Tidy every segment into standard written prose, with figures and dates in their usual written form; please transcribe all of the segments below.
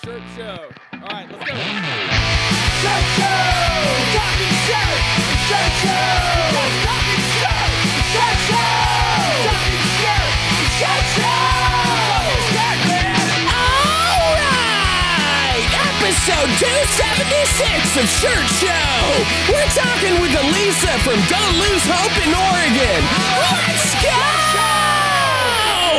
Shirt show. All right, let's go. Shirt show! Talking shirt! Shirt show! Talking shirt! Shirt show! Talking shirt! Shirt show! Shirt man! All right! Episode 276 of Shirt Show. We're talking with Elisa from Don't Lose Hope in Oregon. Let's go!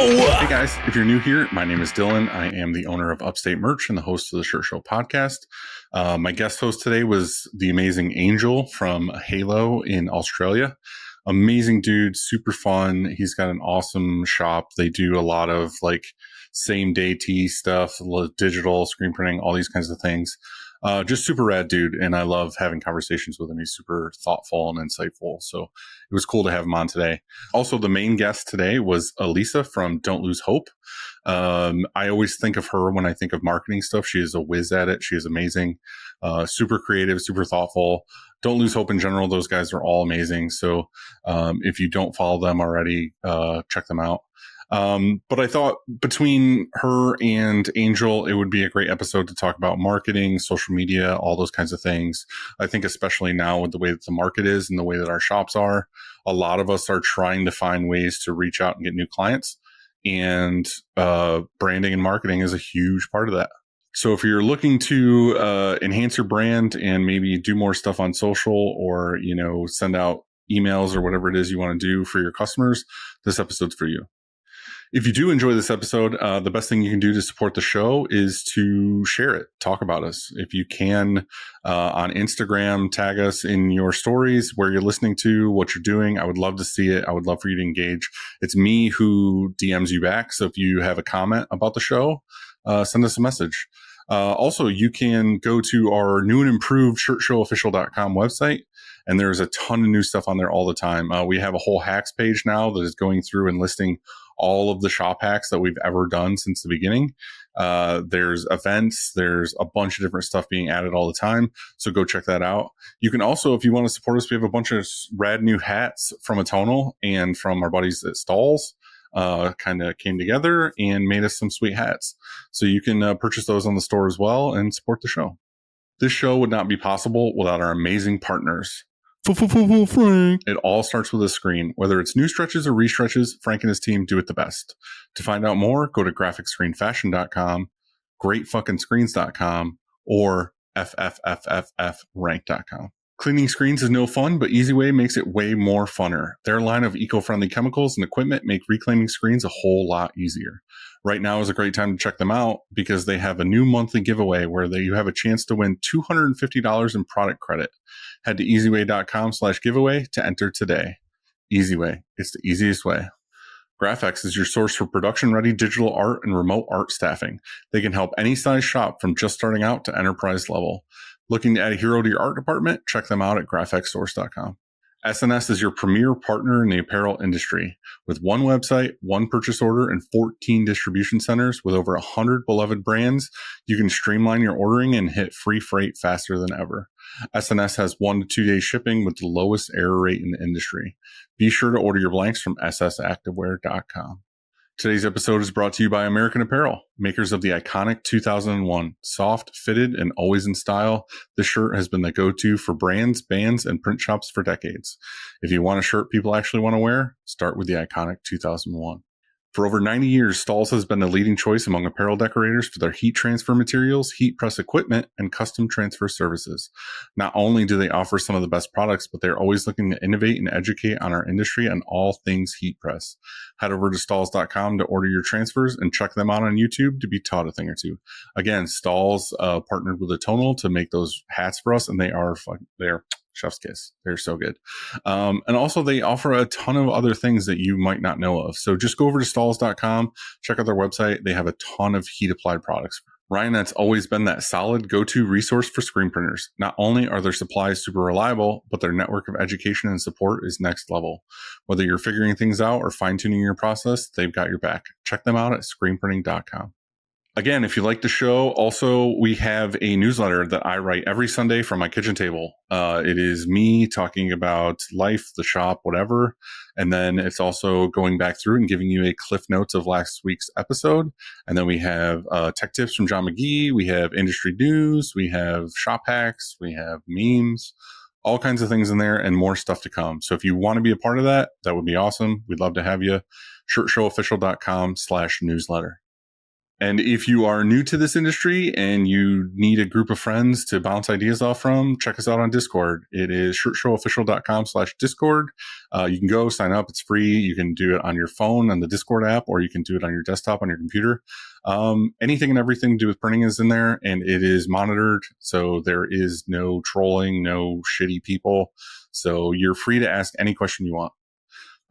Hey guys, if you're new here, my name is Dylan. I am the owner of Upstate Merch and the host of the Shirt Show podcast. My guest host today was the amazing Angel from Halo in Australia. Amazing dude, super fun. He's got an awesome shop. They do a lot of like same day tee stuff, digital screen printing, all these kinds of things. Just super rad dude. And I love having conversations with him. He's super thoughtful and insightful. So it was cool to have him on today. Also, the main guest today was Elisa from Don't Lose Hope. I always think of her when I think of marketing stuff. She is a whiz at it. She is amazing, super creative, super thoughtful. Don't Lose Hope in general. Those guys are all amazing. So if you don't follow them already, check them out. But I thought between her and Angel, it would be a great episode to talk about marketing, social media, all those kinds of things. I think especially now with the way that the market is and the way that our shops are, a lot of us are trying to find ways to reach out and get new clients. And branding and marketing is a huge part of that. So if you're looking to enhance your brand and maybe do more stuff on social or, send out emails or whatever it is you want to do for your customers, this episode's for you. If you do enjoy this episode, the best thing you can do to support the show is to share it, talk about us. If you can, on Instagram, tag us in your stories, where you're listening to, what you're doing. I would love to see it. I would love for you to engage. It's me who DMs you back. So if you have a comment about the show, send us a message. Also, you can go to our new and improved shirtshowofficial.com website. And there's a ton of new stuff on there all the time. We have a whole hacks page now that is going through and listing all of the shop hacks that we've ever done since the beginning. There's events. There's a bunch of different stuff being added all the time. So go check that out. You can also, if you want to support us, we have a bunch of rad new hats from Atonal and from our buddies at Stalls. Kind of came together and made us some sweet hats. So you can purchase those on the store as well and support the show. This show would not be possible without our amazing partners. Frank. It all starts with a screen. Whether it's new stretches or restretches, Frank and his team do it the best. To find out more, go to graphicscreenfashion.com, greatfuckingscreens.com, or ffffrank.com. Cleaning screens is no fun, but EasyWay makes it way more funner. Their line of eco-friendly chemicals and equipment make reclaiming screens a whole lot easier. Right now is a great time to check them out because they have a new monthly giveaway where you have a chance to win $250 in product credit. Head to easyway.com/giveaway to enter today. EasyWay, it's the easiest way. Graphics is your source for production-ready digital art and remote art staffing. They can help any size shop from just starting out to enterprise level. Looking to add a hero to your art department? Check them out at graphxsource.com. SNS is your premier partner in the apparel industry. With one website, one purchase order, and 14 distribution centers with over 100 beloved brands, you can streamline your ordering and hit free freight faster than ever. SNS has 1 to 2 day shipping with the lowest error rate in the industry. Be sure to order your blanks from ssactivewear.com. Today's episode is brought to you by American Apparel, makers of the iconic 2001. Soft, fitted, and always in style, this shirt has been the go-to for brands, bands, and print shops for decades. If you want a shirt people actually want to wear, start with the iconic 2001. For over 90 years, Stalls has been the leading choice among apparel decorators for their heat transfer materials, heat press equipment, and custom transfer services. Not only do they offer some of the best products, but they're always looking to innovate and educate on our industry on all things heat press. Head over to stalls.com to order your transfers and check them out on YouTube to be taught a thing or two. Again, Stalls partnered with Atonal to make those hats for us, and they're chef's kiss. They're so good. And also they offer a ton of other things that you might not know of. So just go over to stalls.com, check out their website. They have a ton of heat applied products. Ryan, that's always been that solid go-to resource for screen printers. Not only are their supplies super reliable, but their network of education and support is next level. Whether you're figuring things out or fine-tuning your process, they've got your back. Check them out at screenprinting.com. Again, if you like the show, also we have a newsletter that I write every Sunday from my kitchen table. It is me talking about life, the shop, whatever. And then it's also going back through and giving you a cliff notes of last week's episode. And then we have tech tips from John McGee. We have industry news. We have shop hacks. We have memes, all kinds of things in there and more stuff to come. So if you want to be a part of that, that would be awesome. We'd love to have you. shirtshowofficial.com/newsletter. And if you are new to this industry and you need a group of friends to bounce ideas off from, check us out on Discord. It is shirtshowofficial.com/Discord. You can go sign up. It's free. You can do it on your phone on the Discord app, or you can do it on your desktop on your computer. Anything and everything to do with printing is in there, and it is monitored. So there is no trolling, no shitty people. So you're free to ask any question you want.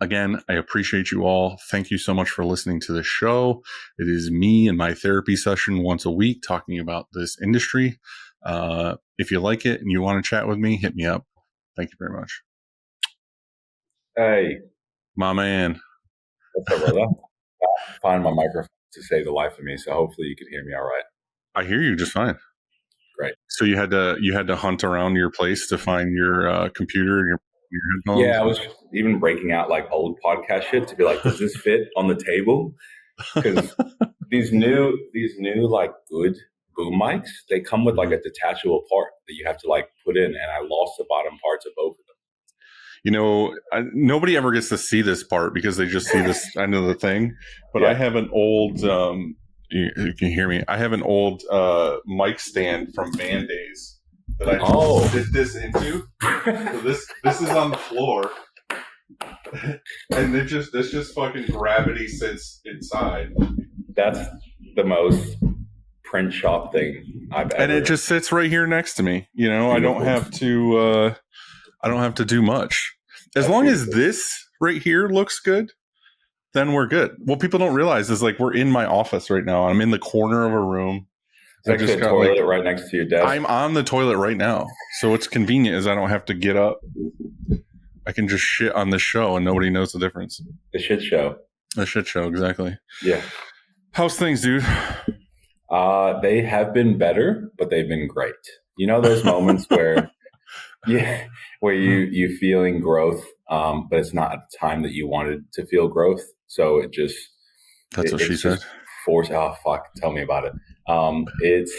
Again, I appreciate you all. Thank you so much for listening to the show. It is me and my therapy session once a week talking about this industry. If you like it and you want to chat with me, hit me up. Thank you very much. Hey. My man. What's up, brother? Find my microphone to save the life of me, so hopefully you can hear me all right. I hear you just fine. Great. So you had to hunt around your place to find your computer and your headphones? Yeah, I was even breaking out like old podcast shit to be like, does this fit on the table? Because these new like good boom mics, they come with like a detachable part that you have to like put in, and I lost the bottom parts of both of them. You know, nobody ever gets to see this part because they just see this end of the thing. But Yeah. I have an old, you can hear me. I have an old mic stand from Band Days that I just fit this into. So this is on the floor, and this just fucking gravity sits inside. That's the most print shop thing I've ever. And it just sits right here next to me. You know, beautiful. I don't have to do much. As long as this right here looks good, then we're good. What people don't realize is like we're in my office right now. I'm in the corner of a room. There's actually a toilet right next to your desk. I'm on the toilet right now. So what's convenient is I don't have to get up. I can just shit on this show and nobody knows the difference. The shit show. The shit show, exactly. Yeah. How's things, dude? They have been better, but they've been great. You know, those moments where you feeling growth, but it's not at the time that you wanted to feel growth. So it just that's what she said. Tell me about it. It's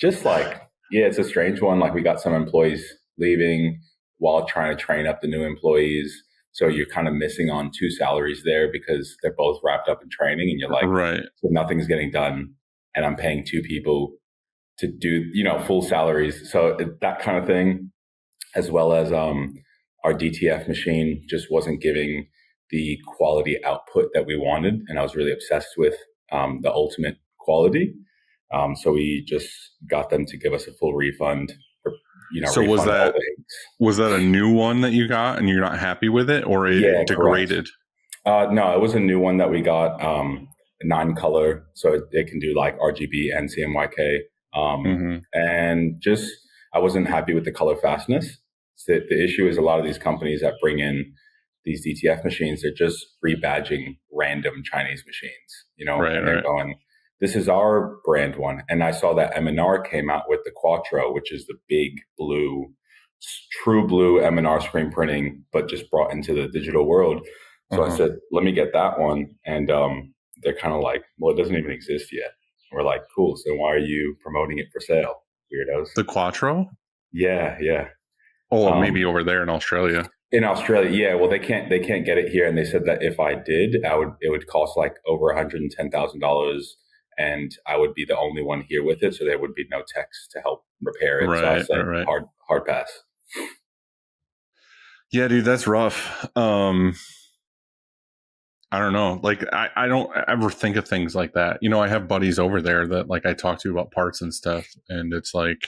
just like, it's a strange one. Like we got some employees leaving while trying to train up the new employees. So you're kind of missing on two salaries there because they're both wrapped up in training, and you're like, right. So nothing's getting done, and I'm paying two people to do, full salaries. So that kind of thing, as well as our DTF machine just wasn't giving the quality output that we wanted. And I was really obsessed with the ultimate quality. So we just got them to give us a full refund. So was that a new one that you got and you're not happy with it, or it degraded? No, it was a new one that we got, 9-color. So it can do like RGB and CMYK. And just, I wasn't happy with the color fastness. So the issue is a lot of these companies that bring in these DTF machines, they're just rebadging random Chinese machines, and they're going, this is our brand one. And I saw that M&R came out with the Quattro, which is the big blue, true blue M&R screen printing, but just brought into the digital world. So I said, let me get that one. And they're kind of like, well, it doesn't even exist yet. We're like, cool. So why are you promoting it for sale, weirdos? The Quattro? Yeah. Oh, maybe over there in Australia. In Australia, yeah. Well, they can't get it here, and they said that if I did, it would cost like over $110,000, and I would be the only one here with it, so there would be no techs to help repair it. Right, so I said, right. hard pass. Yeah, dude, that's rough. I don't know. Like, I don't ever think of things like that. I have buddies over there that like I talk to about parts and stuff, and it's like,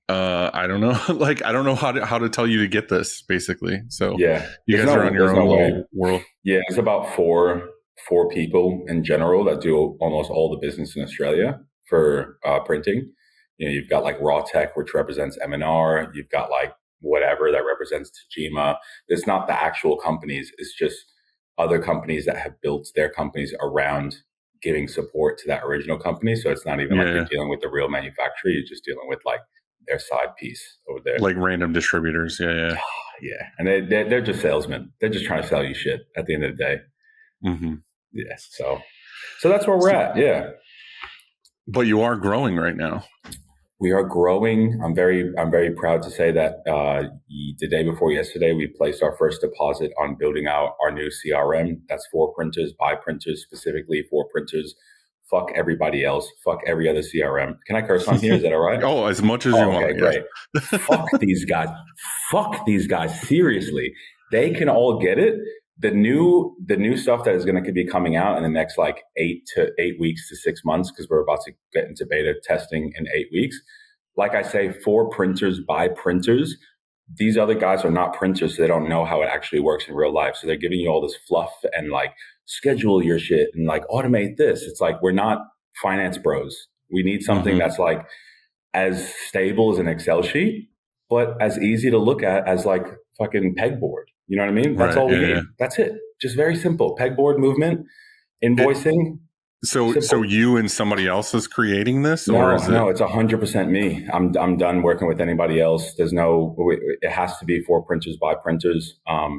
I don't know. Like, I don't know how to tell you to get this, basically. So yeah, you guys are on your own little world. Yeah, it's about four people in general that do almost all the business in Australia for printing. You've got like Raw Tech, which represents M&R. You've got like whatever that represents Tajima. It's not the actual companies. It's just other companies that have built their companies around giving support to that original company. So it's not even like you're dealing with the real manufacturer. You're just dealing with like their side piece over there. Like random distributors. Yeah. Yeah. And they're just salesmen. They're just trying to sell you shit at the end of the day. Mm-hmm. Yeah. So that's where we're at. Yeah. But you are growing right now. We are growing. I'm very proud to say that the day before yesterday, we placed our first deposit on building out our new CRM. That's 4 printers, by printers, specifically 4 printers. Fuck everybody else. Fuck every other CRM. Can I curse on here? Is that all right? Oh, as much as you want. Okay, great. Fuck these guys. Fuck these guys. Seriously, they can all get it. The new stuff that is going to be coming out in the next like 8 weeks to 6 months, because we're about to get into beta testing in 8 weeks. Like I say, 4 printers, by printers. These other guys are not printers, so they don't know how it actually works in real life. So they're giving you all this fluff and like schedule your shit and like automate this. It's like, we're not finance bros. We need something that's like as stable as an Excel sheet, but as easy to look at as like fucking pegboard. You know what I mean? That's all we need. Yeah. That's it. Just very simple. Pegboard movement, invoicing. So you and somebody else is creating this? No, it's 100% me. I'm done working with anybody else. It has to be 4 printers, by printers.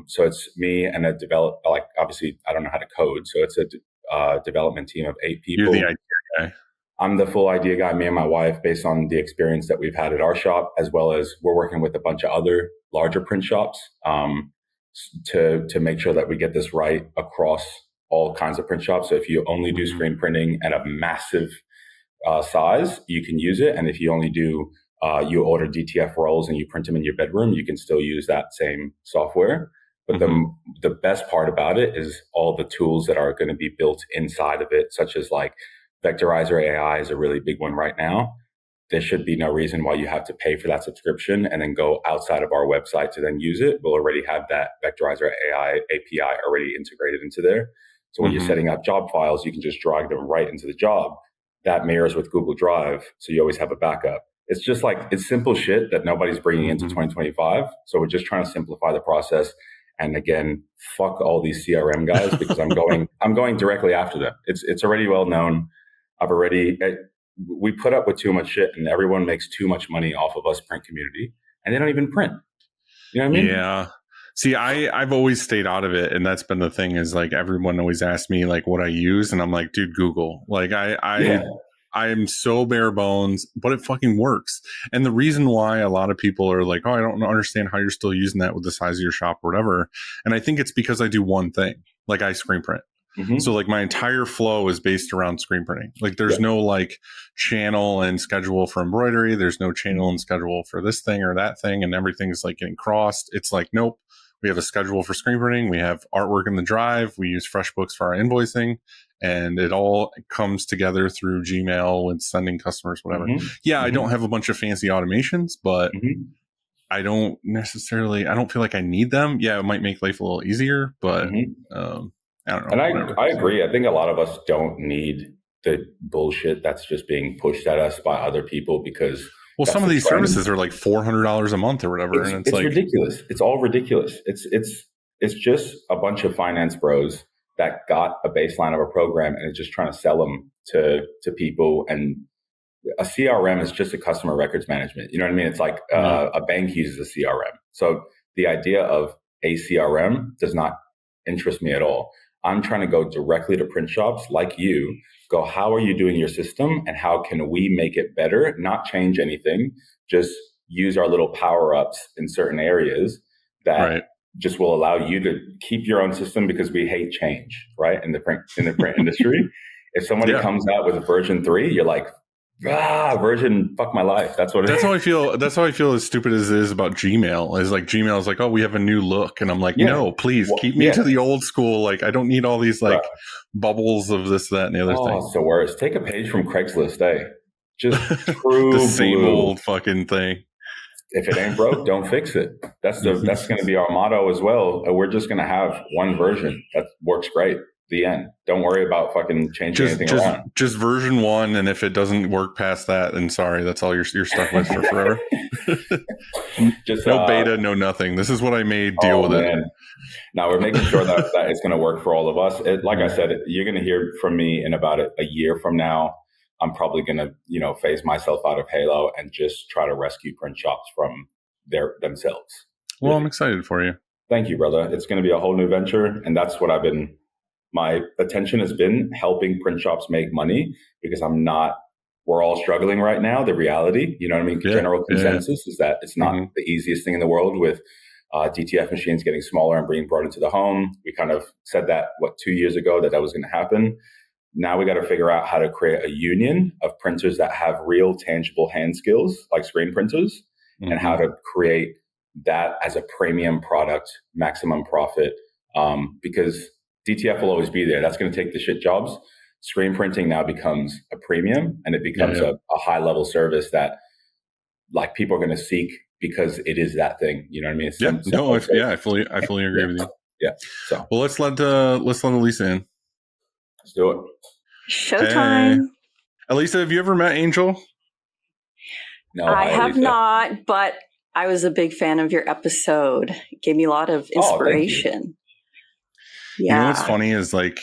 So it's me and obviously I don't know how to code. So it's a development team of 8 people. You're the idea guy. I'm the full idea guy, me and my wife, based on the experience that we've had at our shop, as well as we're working with a bunch of other larger print shops to make sure that we get this right across all kinds of print shops. So if you only do screen printing at a massive size, you can use it. And if you only do, you order DTF rolls and you print them in your bedroom, you can still use that same software. But the best part about it is all the tools that are going to be built inside of it, such as like Vectorizer AI is a really big one right now. There should be no reason why you have to pay for that subscription and then go outside of our website to then use it. We'll already have that Vectorizer AI API already integrated into there. So when you're setting up job files, you can just drag them right into the job. That mirrors with Google Drive, so you always have a backup. It's just like, it's simple shit that nobody's bringing into 2025. So we're just trying to simplify the process. And again, fuck all these CRM guys, because I'm going directly after them. It's already well known. We put up with too much shit, and everyone makes too much money off of us print community, and they don't even print. You know what I mean? Yeah. See, I've always stayed out of it, and that's been the thing, is like everyone always asks me like what I use, and I'm like, dude, Google. Like I'm so bare bones, but it fucking works. And the reason why a lot of people are like, oh, I don't understand how you're still using that with the size of your shop or whatever. And I think it's because I do one thing, like I screen print. So like my entire flow is based around screen printing. Like there's no like channel and schedule for embroidery. There's no channel and schedule for this thing or that thing, and everything's like getting crossed. It's like, nope. We have a schedule for screen printing. We have artwork in the drive. We use FreshBooks for our invoicing, and it all comes together through Gmail and sending customers, whatever. I don't have a bunch of fancy automations, but I don't feel like I need them. Yeah, it might make life a little easier, but I don't know. And I agree. I think a lot of us don't need the bullshit that's just being pushed at us by other people, because some of these services are like $400 a month or whatever. And it's like ridiculous. It's all ridiculous. It's just a bunch of finance bros that got a baseline of a program and is just trying to sell them to people. And a CRM is just a customer records management. You know what I mean? It's like a bank uses a CRM. So the idea of a CRM does not interest me at all. I'm trying to go directly to print shops like you, go, how are you doing your system and how can we make it better? Not change anything, just use our little power ups in certain areas that just will allow you to keep your own system, because we hate change, right? In the print industry. If somebody comes out with a version 3, you're like, version, fuck my life. That's how I feel. That's how I feel, as stupid as it is about Gmail. Is like Gmail is like, oh, we have a new look, and I'm like, no, please keep me to the old school. Like, I don't need all these like bubbles of this, that, and the other thing. It's the worst. Take a page from Craigslist, just true the same blue. Old fucking thing. If it ain't broke, don't fix it. That's going to be our motto as well. We're just going to have one version that works great. The end. Don't worry about fucking changing anything around. Just version 1, and if it doesn't work past that, then sorry, that's all you're stuck with for forever. Just no beta, no nothing. This is what I made. Deal with it. Now we're making sure that it's going to work for all of us. Like I said, you're going to hear from me in about a year from now. I'm probably going to, phase myself out of Halo and just try to rescue print shops from themselves. Well, I'm excited for you. Thank you, brother. It's going to be a whole new venture, and that's what my attention has been, helping print shops make money, because we're all struggling right now. The reality, you know what I mean? General consensus is that it's not the easiest thing in the world with DTF machines getting smaller and being brought into the home. We kind of said that, 2 years ago, that was going to happen. Now we got to figure out how to create a union of printers that have real tangible hand skills, like screen printers, and how to create that as a premium product, maximum profit, because DTF will always be there. That's going to take the shit jobs. Screen printing now becomes a premium, and it becomes a high level service that like people are going to seek because it is that thing. You know what I mean? I fully agree with you. Yeah. So well, let's let Elisa in. Let's do it. Showtime. Hey. Elisa, have you ever met Angel? No, I have not, but I was a big fan of your episode. It gave me a lot of inspiration. You know what's funny is like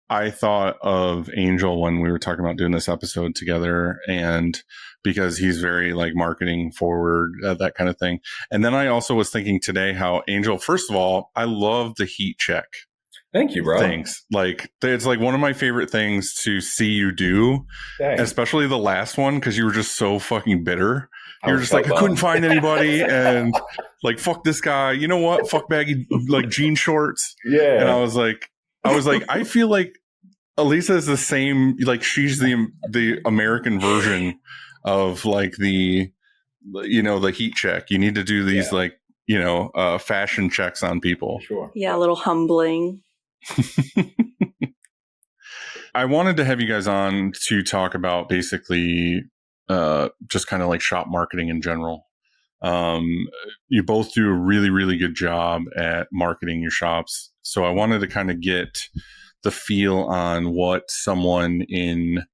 I thought of Angel when we were talking about doing this episode together, and because he's very like marketing forward, that kind of thing. And then I also was thinking today how Angel, first of all, I love the heat check. Thank you, bro. Thanks. Like it's like one of my favorite things to see you do, especially the last one, because you were just so fucking bitter. You were just like, I couldn't find anybody, and like, fuck this guy. You know what? Fuck baggy like jean shorts. Yeah. And I was like, I feel like Elisa is the same. Like she's the American version of like the heat check. You need to do these fashion checks on people. Sure. Yeah, a little humbling. I wanted to have you guys on to talk about basically just kind of like shop marketing in general. You both do a really, really good job at marketing your shops. So I wanted to kind of get the feel on what someone in,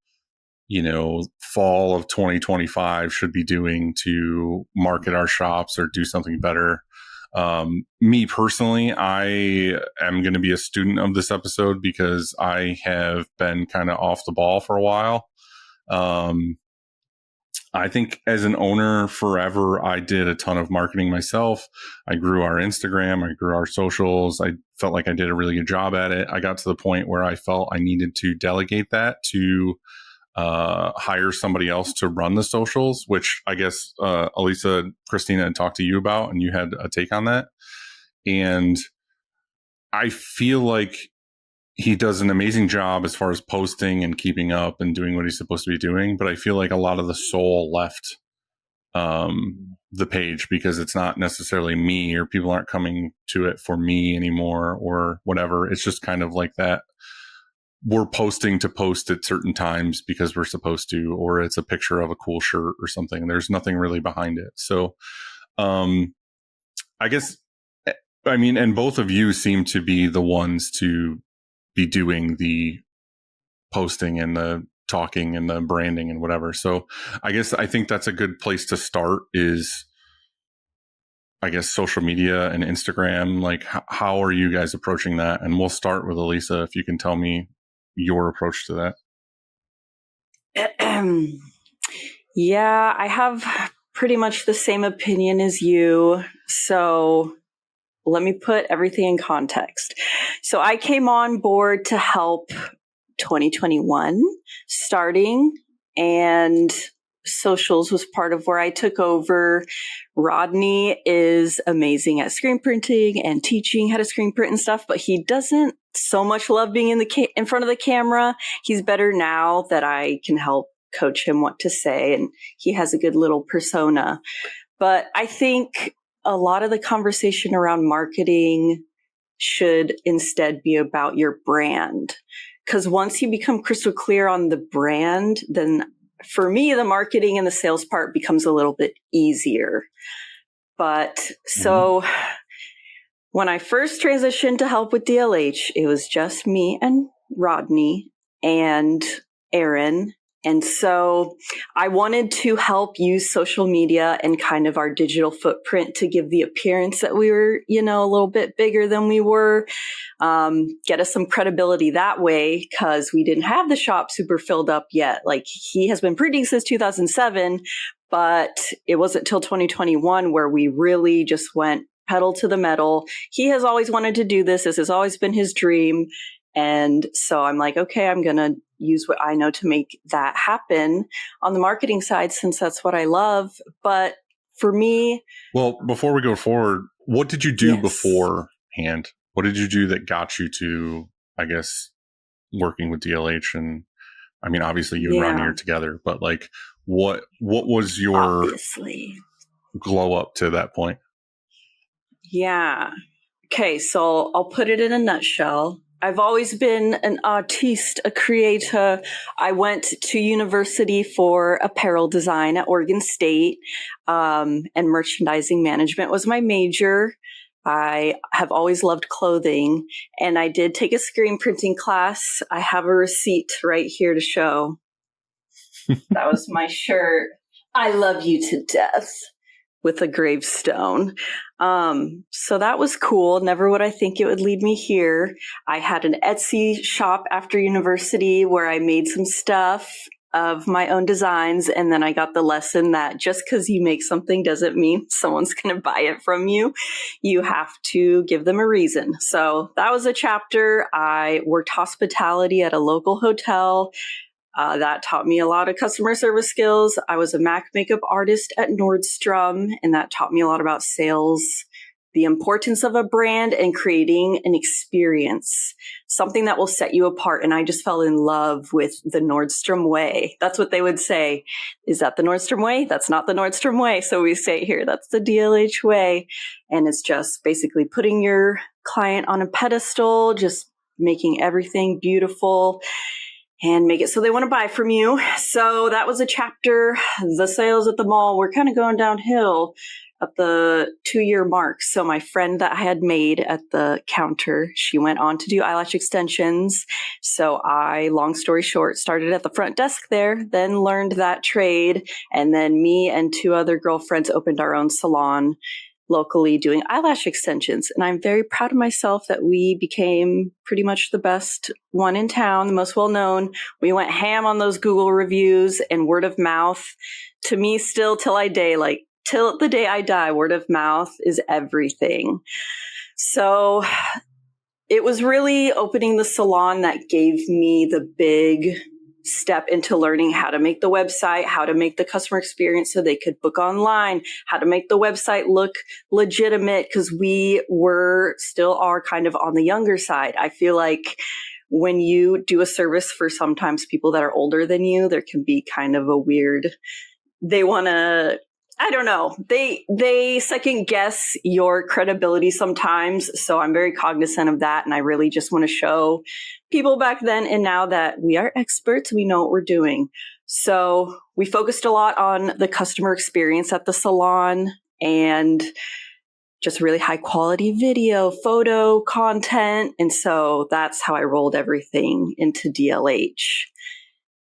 fall of 2025 should be doing to market our shops or do something better. Me personally, I am going to be a student of this episode because I have been kind of off the ball for a while. I think as an owner forever, I did a ton of marketing myself. I grew our Instagram. I grew our socials. I felt like I did a really good job at it. I got to the point where I felt I needed to delegate that to hire somebody else to run the socials, which I guess Elisa, Christina had talked to you about, and you had a take on that. And I feel like he does an amazing job as far as posting and keeping up and doing what he's supposed to be doing. But I feel like a lot of the soul left the page because it's not necessarily me, or people aren't coming to it for me anymore or whatever. It's just kind of like that. We're posting to post at certain times because we're supposed to, or it's a picture of a cool shirt or something. There's nothing really behind it. So I guess, I mean, and both of you seem to be the ones to be doing the posting and the talking and the branding and whatever. So I think that's a good place to start is, I guess, social media and Instagram. Like, how are you guys approaching that? And we'll start with Elisa, if you can tell me your approach to that. Yeah, I have pretty much the same opinion as you. So let me put everything in context. So I came on board to help 2021 starting, and socials was part of where I took over. Rodney is amazing at screen printing and teaching how to screen print and stuff, but he doesn't so much love being in front of the camera. He's better now that I can help coach him what to say, and he has a good little persona. But I think a lot of the conversation around marketing should instead be about your brand. Because once you become crystal clear on the brand, then for me, the marketing and the sales part becomes a little bit easier. But so when I first transitioned to help with DLH, it was just me and Rodney and Aaron. And so I wanted to help use social media and kind of our digital footprint to give the appearance that we were, a little bit bigger than we were, get us some credibility that way, because we didn't have the shop super filled up yet. Like, he has been printing since 2007, but it wasn't till 2021 where we really just went pedal to the metal. He has always wanted to do this. This has always been his dream. And so I'm like, okay, I'm going to use what I know to make that happen on the marketing side, since that's what I love. But for me... Well, before we go forward, what did you do beforehand? What did you do that got you to, I guess, working with DLH? And I mean, obviously you and Rodney are together, but like, what was your glow up to that point? Yeah. Okay, so I'll put it in a nutshell. I've always been an artiste, a creator. I went to university for apparel design at Oregon State, and merchandising management was my major. I have always loved clothing, and I did take a screen printing class. I have a receipt right here to show. That was my shirt. I love you to death, with a gravestone. So that was cool. Never would I think it would lead me here. I had an Etsy shop after university where I made some stuff of my own designs. And then I got the lesson that just because you make something doesn't mean someone's going to buy it from you. You have to give them a reason. So that was a chapter. I worked hospitality at a local hotel. That taught me a lot of customer service skills. I was a MAC makeup artist at Nordstrom, and that taught me a lot about sales, the importance of a brand, and creating an experience, something that will set you apart. And I just fell in love with the Nordstrom way. That's what they would say. Is that the Nordstrom way? That's not the Nordstrom way. So we say here, that's the DLH way. And it's just basically putting your client on a pedestal, just making everything beautiful, and make it so they want to buy from you. So that was a chapter. The sales at the mall were kind of going downhill at the 2-year mark. So my friend that I had made at the counter, she went on to do eyelash extensions. So I, long story short, started at the front desk there, then learned that trade. And then me and 2 other girlfriends opened our own salon locally doing eyelash extensions. And I'm very proud of myself that we became pretty much the best one in town, the most well-known. We went ham on those Google reviews and word of mouth. To me, still till the day I die, word of mouth is everything. So it was really opening the salon that gave me the big step into learning how to make the website, how to make the customer experience so they could book online, how to make the website look legitimate, because we still are kind of on the younger side. I feel like when you do a service for sometimes people that are older than you, there can be kind of a weird, they want to, I don't know. They second guess your credibility sometimes. So I'm very cognizant of that. And I really just want to show people back then and now that we are experts. We know what we're doing. So we focused a lot on the customer experience at the salon and just really high quality video, photo content. And so that's how I rolled everything into DLH.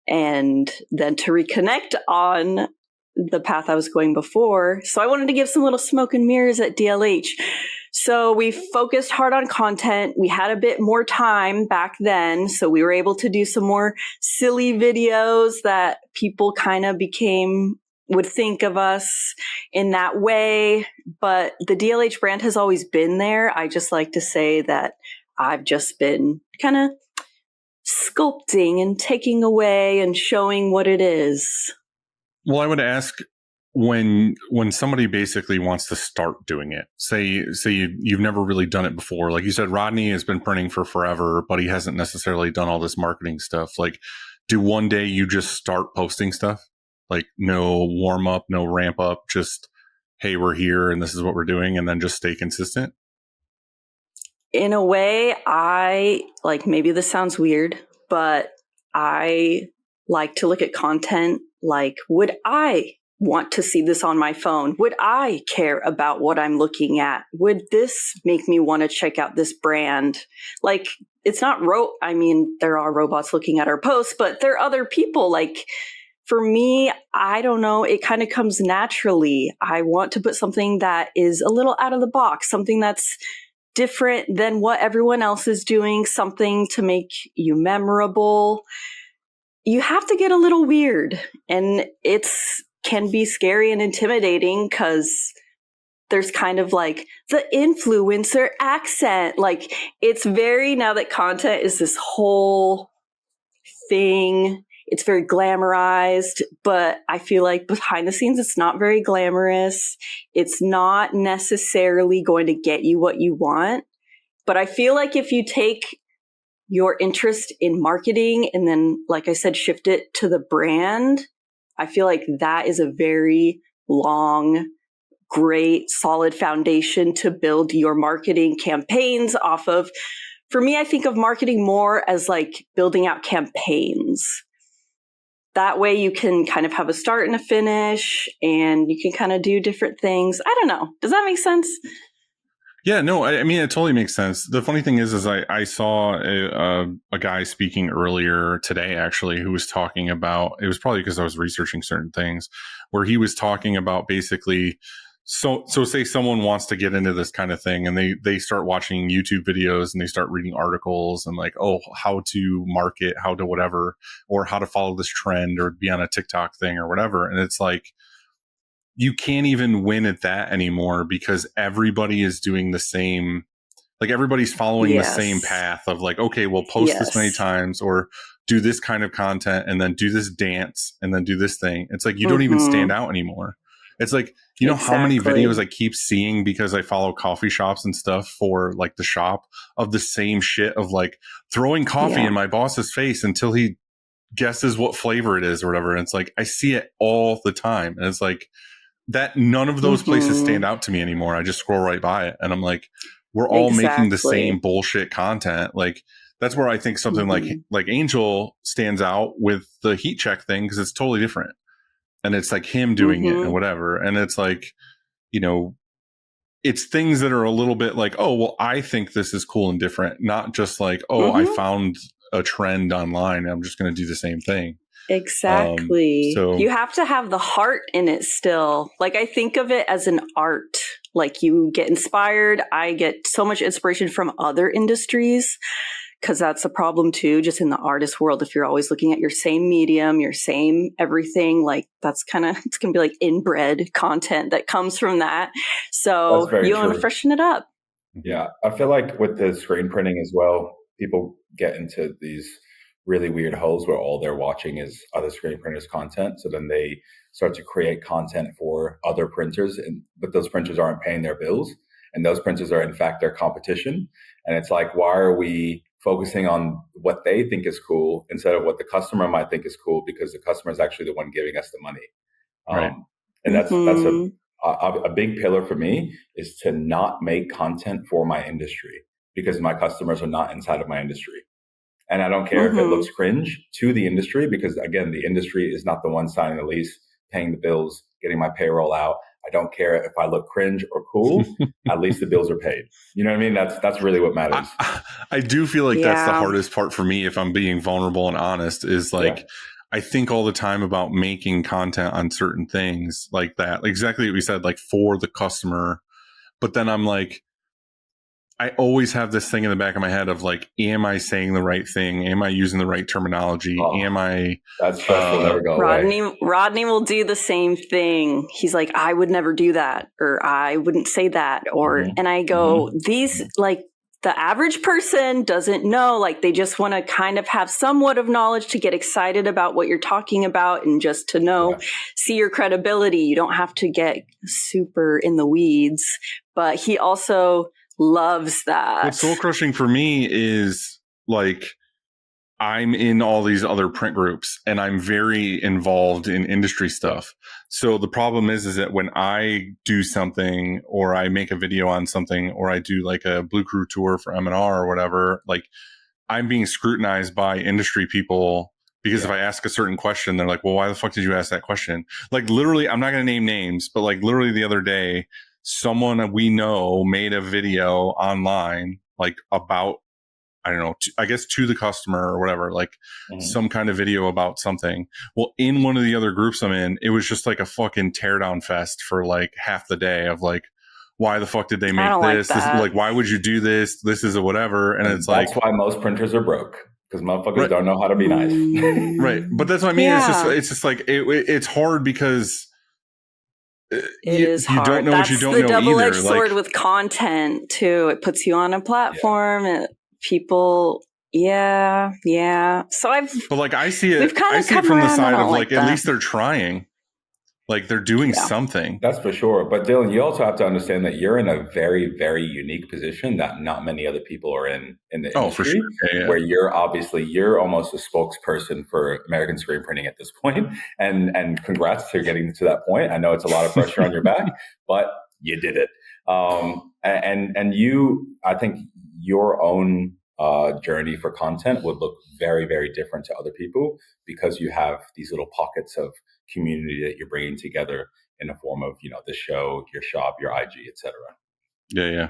And then to reconnect on the path I was going before. So I wanted to give some little smoke and mirrors at DLH. So we focused hard on content. We had a bit more time back then. So we were able to do some more silly videos that people kind of would think of us in that way. But the DLH brand has always been there. I just like to say that I've just been kind of sculpting and taking away and showing what it is. Well, I would ask, when somebody basically wants to start doing it, say you've never really done it before. Like you said, Rodney has been printing for forever, but he hasn't necessarily done all this marketing stuff. Like, do one day you just start posting stuff? Like, no warm up, no ramp up, just, hey, we're here and this is what we're doing, and then just stay consistent? In a way, maybe this sounds weird, but I like to look at content like, would I want to see this on my phone? Would I care about what I'm looking at? Would this make me want to check out this brand? Like, it's not I mean, there are robots looking at our posts, but there are other people. Like, for me, I don't know, it kind of comes naturally. I want to put something that is a little out of the box, something that's different than what everyone else is doing, something to make you memorable. You have to get a little weird, and it's can be scary and intimidating because there's kind of like the influencer accent. Like, it's very, now that content is this whole thing, it's very glamorized, but I feel like behind the scenes, it's not very glamorous. It's not necessarily going to get you what you want. But I feel like if you take your interest in marketing and then, like I said, shift it to the brand, I feel like that is a very long, great, solid foundation to build your marketing campaigns off of. For me, I think of marketing more as like building out campaigns. That way you can kind of have a start and a finish, and you can kind of do different things. I don't know. Does that make sense? Yeah, no, I mean, it totally makes sense. The funny thing is I saw a guy speaking earlier today, actually, who was talking about, it was probably because I was researching certain things, where he was talking about basically, so say someone wants to get into this kind of thing, and they start watching YouTube videos and they start reading articles and like, oh, how to market, how to whatever, or how to follow this trend or be on a TikTok thing or whatever. And it's like, you can't even win at that anymore because everybody is doing the same, like everybody's following the same path of like, okay, we'll post this many times or do this kind of content and then do this dance and then do this thing. It's like, you don't even stand out anymore. It's like, you know how many videos I keep seeing because I follow coffee shops and stuff for like the shop of the same shit of like throwing coffee in my boss's face until he guesses what flavor it is or whatever. And it's like, I see it all the time. And it's like, that none of those places stand out to me anymore. I just scroll right by it. And I'm like, we're all making the same bullshit content. Like, that's where I think something like Angel stands out with the heat check thing, because it's totally different. And it's like him doing it and whatever. And it's like, you know, it's things that are a little bit like, oh, well, I think this is cool and different. Not just like, oh, I found a trend online and I'm just going to do the same thing. Exactly. So you have to have the heart in it still. Like, I think of it as an art. Like, you get inspired. I get so much inspiration from other industries, because that's a problem too, just in the artist world. If you're always looking at your same medium, your same everything, like that's kind of, it's going to be like inbred content that comes from that. So you want to freshen it up. Yeah. I feel like with the screen printing as well, people get into these really weird holes where all they're watching is other screen printers' content. So then they start to create content for other printers, but those printers aren't paying their bills. And those printers are in fact their competition. And it's like, why are we focusing on what they think is cool instead of what the customer might think is cool? Because the customer is actually the one giving us the money. Right. And that's a big pillar for me, is to not make content for my industry, because my customers are not inside of my industry. And I don't care if it looks cringe to the industry, because again, the industry is not the one signing the lease, paying the bills, getting my payroll out. I don't care if I look cringe or cool. At least the bills are paid. You know what I mean? That's really what matters. I do feel like that's the hardest part for me, if I'm being vulnerable and honest, is like, I think all the time about making content on certain things like that. Exactly what we said, like for the customer. But then I'm like, I always have this thing in the back of my head of like, am I saying the right thing? Am I using the right terminology? Am I? That stress will never go away. Rodney will do the same thing. He's like, I would never do that, or I wouldn't say that, or and I go, these like the average person doesn't know. Like, they just want to kind of have somewhat of knowledge to get excited about what you're talking about, and just to know, see your credibility. You don't have to get super in the weeds. But he also loves that. What's soul crushing for me is like, I'm in all these other print groups and I'm very involved in industry stuff. So the problem is that when I do something, or I make a video on something, or I do like a Blue Crew tour for M&R or whatever, like I'm being scrutinized by industry people, because if I ask a certain question, they're like, well, why the fuck did you ask that question? Like, literally, I'm not going to name names, but like literally the other day, someone we know made a video online, like about, I don't know, I guess to the customer or whatever, like some kind of video about something. Well, in one of the other groups I'm in, it was just like a fucking teardown fest for like half the day of like, why the fuck did they make this? This, like, why would you do this? This is a whatever. And it's that's like, why most printers are broke, because motherfuckers right. don't know how to be nice. Right. But that's what I mean. It's just like, it's hard because it is hard. Don't know that's what you don't the know double-edged either. sword like, with content too. It puts you on a platform. People, yeah. So but like I see it from the side of like, at least they're trying. Like they're doing something. That's for sure. But Dylan, you also have to understand that you're in a very, very unique position that not many other people are in the industry. Oh, for sure. Yeah. Where you're almost a spokesperson for American screen printing at this point. And congrats to getting to that point. I know it's a lot of pressure on your back, but you did it. And you, I think your own journey for content would look very, very different to other people, because you have these little pockets of community that you're bringing together in the form of, the show, your shop, your IG, etc. Yeah.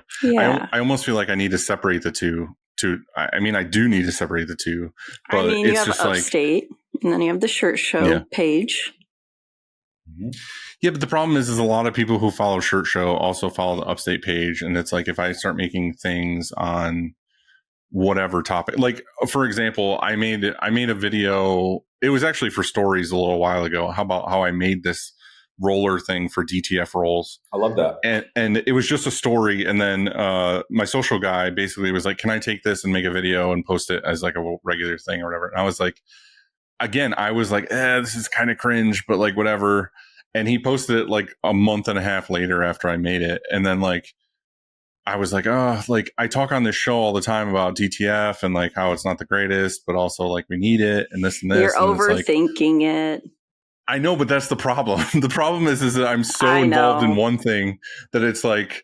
I almost feel like I need to separate the two. I mean, I do need to separate the two, but I mean, it's you have just Upstate, and then you have the Shirt Show page. Mm-hmm. Yeah, but the problem is a lot of people who follow Shirt Show also follow the Upstate page, and it's like if I start making things on whatever topic, like for example, I made a video. It was actually for stories a little while ago. How I made this roller thing for DTF rolls. I love that. And it was just a story. And then my social guy basically was like, can I take this and make a video and post it as like a regular thing or whatever? And I was like, this is kind of cringe, but like whatever. And he posted it like a month and a half later after I made it. And then like, I was like, like I talk on this show all the time about DTF and like how it's not the greatest, but also like we need it and this and this. You're overthinking it. I know, but that's the problem. The problem is that I'm so involved in one thing that it's like,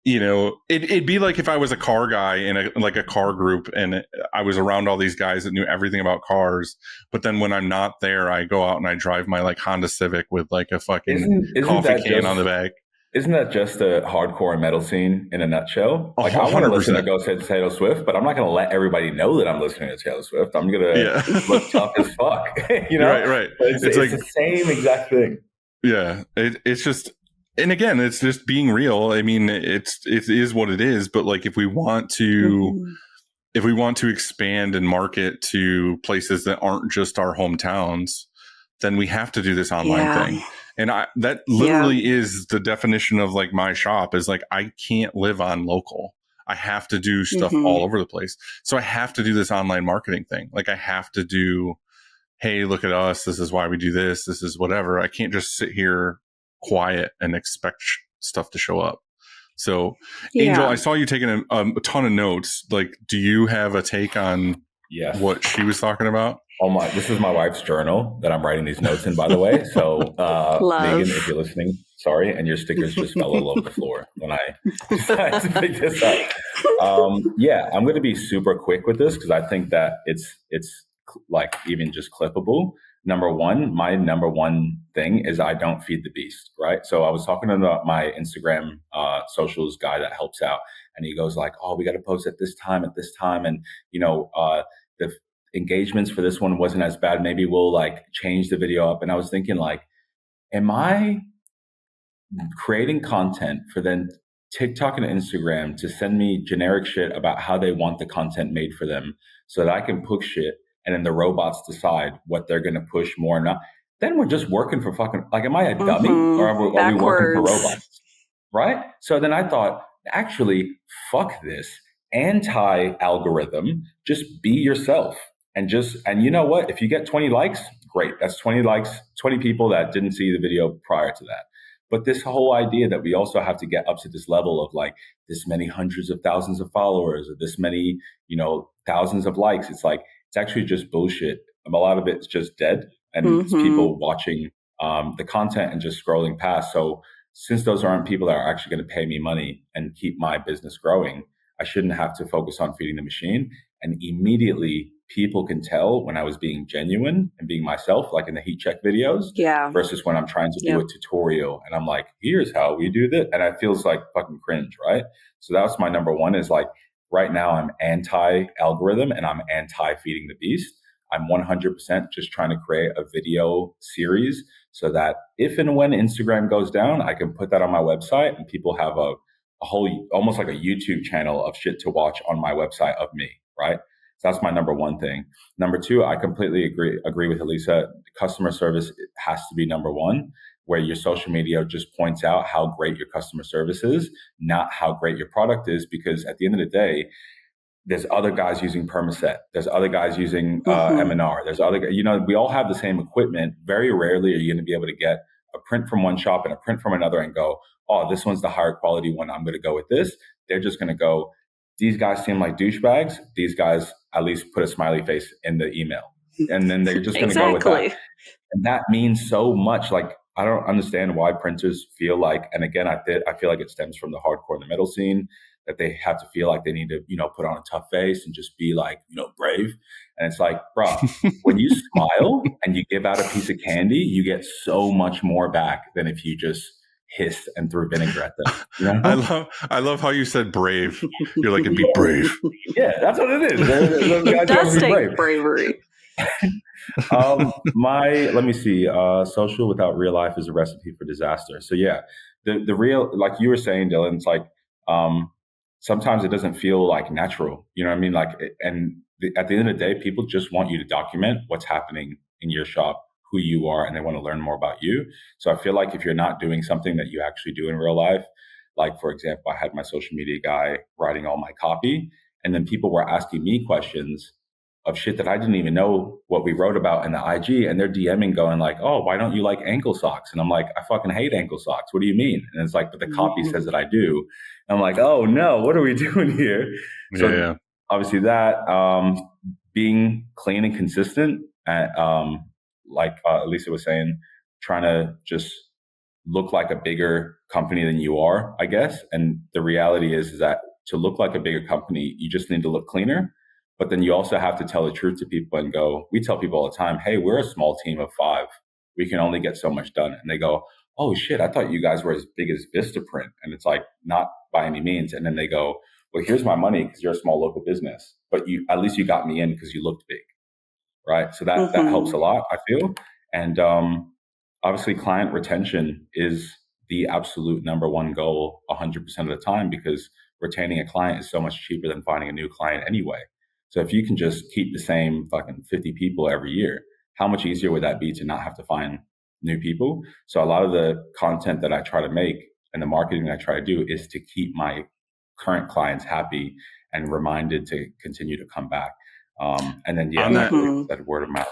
it'd be like if I was a car guy in a car group and I was around all these guys that knew everything about cars. But then when I'm not there, I go out and I drive my like Honda Civic with like a fucking coffee can on the back. Isn't that just a hardcore metal scene in a nutshell? Like 100%. I want to listen to Go Say Taylor Swift, but I'm not going to let everybody know that I'm listening to Taylor Swift. I'm going to look tough as fuck, Right. It's like the same exact thing. Yeah, it's just, and again, it's just being real. I mean, it is what it is. But like, if we want to expand and market to places that aren't just our hometowns, then we have to do this online thing. And that literally is the definition of like my shop is like, I can't live on local. I have to do stuff all over the place. So I have to do this online marketing thing. Like I have to do, hey, look at us. This is why we do this. This is whatever. I can't just sit here quiet and expect stuff to show up. So Angel, I saw you taking a ton of notes. Like, do you have a take on what she was talking about? This is my wife's journal that I'm writing these notes in, by the way. So, Megan, if you're listening, sorry. And your stickers just fell all over the floor when I decided to pick this up. I'm going to be super quick with this because I think that it's like even just clippable. My number one thing is I don't feed the beast, right? So I was talking to my Instagram socials guy that helps out, and he goes like, "Oh, we got to post at this time, and the engagements for this one wasn't as bad. Maybe we'll like change the video up." And I was thinking like, am I creating content for then TikTok and Instagram to send me generic shit about how they want the content made for them so that I can push shit and then the robots decide what they're going to push more or not? Then we're just working for fucking, like, am I a dummy or are we working for robots? Right? So then I thought, actually, fuck this anti-algorithm, just be yourself. And you know what? If you get 20 likes, great. That's 20 likes, 20 people that didn't see the video prior to that. But this whole idea that we also have to get up to this level of like this many hundreds of thousands of followers or this many, thousands of likes, it's like, it's actually just bullshit. A lot of it's just dead and it's people watching the content and just scrolling past. So since those aren't people that are actually going to pay me money and keep my business growing, I shouldn't have to focus on feeding the machine. And immediately people can tell when I was being genuine and being myself, like in the heat check videos, versus when I'm trying to do a tutorial and I'm like, here's how we do this. And it feels like fucking cringe, right? So that was my number one is like, right now I'm anti-algorithm and I'm anti-feeding the beast. I'm 100% just trying to create a video series so that if and when Instagram goes down, I can put that on my website and people have a whole, almost like a YouTube channel of shit to watch on my website of me, right? So that's my number one thing. Number two, I completely agree with Elisa. Customer service has to be number one, where your social media just points out how great your customer service is, not how great your product is, because at the end of the day, there's other guys using Permaset. There's other guys using M&R. There's other, we all have the same equipment. Very rarely are you going to be able to get a print from one shop and a print from another and go, oh, this one's the higher quality one. I'm going to go with this. They're just going to go, these guys seem like douchebags. These guys at least put a smiley face in the email. And then they're just going to go with that. And that means so much. Like, I don't understand why printers feel like, and again, I feel like it stems from the hardcore and the metal scene, that they have to feel like they need to, put on a tough face and just be like, brave. And it's like, bro, when you smile and you give out a piece of candy, you get so much more back than if you just hissed and threw vinegar at them. I love how you said brave. You're like, it'd be brave. Yeah, that's what it is. It does take bravery. Let me see. Social without real life is a recipe for disaster. So yeah, the real, like you were saying, Dylan, it's like, sometimes it doesn't feel like natural, you know what I mean? Like, at the end of the day, people just want you to document what's happening in your shop, who you are, and they want to learn more about you. So I feel like if you're not doing something that you actually do in real life, like, for example, I had my social media guy writing all my copy, and then people were asking me questions of shit that I didn't even know what we wrote about in the IG, and they're DMing going like, oh, why don't you like ankle socks? And I'm like, I fucking hate ankle socks. What do you mean? And it's like, but the copy says that I do. And I'm like, oh no, what are we doing here? So obviously that, being clean and consistent, like Elisa was saying, trying to just look like a bigger company than you are, I guess. And the reality is that to look like a bigger company, you just need to look cleaner. But then you also have to tell the truth to people and go, we tell people all the time, hey, we're a small team of 5. We can only get so much done. And they go, oh shit, I thought you guys were as big as Vistaprint. And it's like, not by any means. And then they go, well, here's my money because you're a small local business, but at least you got me in because you looked big. Right. So that helps a lot, I feel. And obviously client retention is the absolute number one goal 100% of the time, because retaining a client is so much cheaper than finding a new client anyway. So if you can just keep the same fucking 50 people every year, how much easier would that be to not have to find new people? So a lot of the content that I try to make and the marketing that I try to do is to keep my current clients happy and reminded to continue to come back. And then, that word of mouth.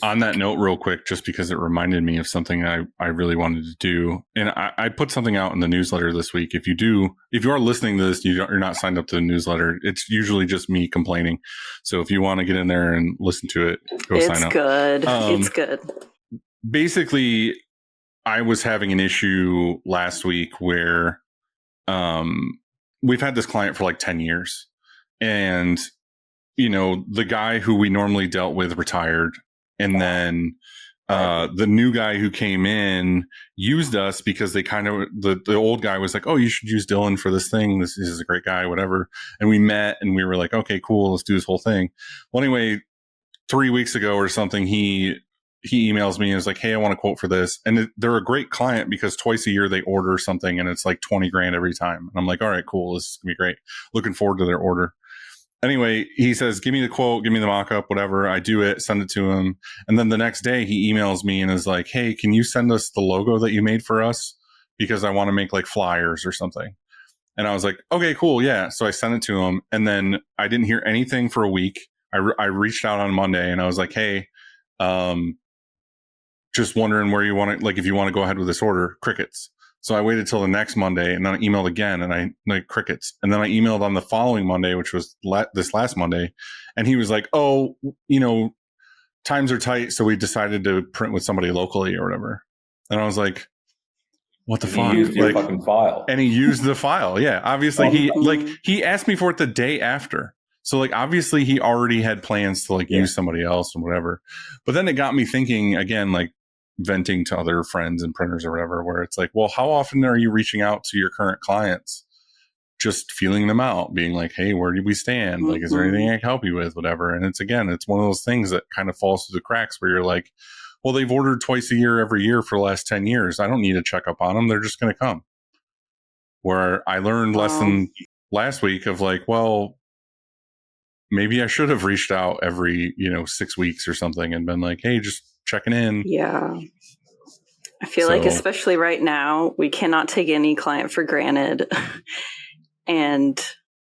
On that note, real quick, just because it reminded me of something I really wanted to do. And I put something out in the newsletter this week. If you are listening to this, you're not signed up to the newsletter, it's usually just me complaining. So if you want to get in there and listen to it, go sign up. It's good. Basically, I was having an issue last week where we've had this client for like 10 years. And, the guy who we normally dealt with retired. And then the new guy who came in used us because they kind of, the old guy was like, oh, you should use Dylan for this thing. This is a great guy, whatever. And we met and we were like, okay, cool. Let's do this whole thing. Well, anyway, 3 weeks ago or something, he emails me and is like, hey, I want a quote for this. And they're a great client because twice a year they order something and it's like 20 grand every time. And I'm like, all right, cool. This is gonna be great. Looking forward to their order. Anyway, he says, give me the quote, give me the mock-up, whatever. I do it, send it to him. And then the next day he emails me and is like, hey, can you send us the logo that you made for us? Because I want to make like flyers or something. And I was like, okay, cool. Yeah. So I sent it to him. And then I didn't hear anything for a week. I reached out on Monday and I was like, hey, just wondering where you want to, like, if you want to go ahead with this order, crickets. So I waited till the next Monday and then I emailed again and I like crickets. And then I emailed on the following Monday, which was this last Monday. And he was like, oh, times are tight. So we decided to print with somebody locally or whatever. And I was like, what the fuck? He used your fucking file. And he used the file. Yeah. Obviously he asked me for it the day after. So like, obviously he already had plans to like use somebody else and whatever. But then it got me thinking again, like, venting to other friends and printers or whatever, where it's like, well, how often are you reaching out to your current clients just feeling them out, being like, hey, where do we stand? Like, is there anything I can help you with? Whatever. And it's one of those things that kind of falls through the cracks where you're like, well, they've ordered twice a year every year for the last 10 years. I don't need to check up on them. They're just going to come. Where I learned lesson last week of like, well, maybe I should have reached out every, 6 weeks or something and been like, hey, just checking in. Yeah. I feel like, especially right now, we cannot take any client for granted. And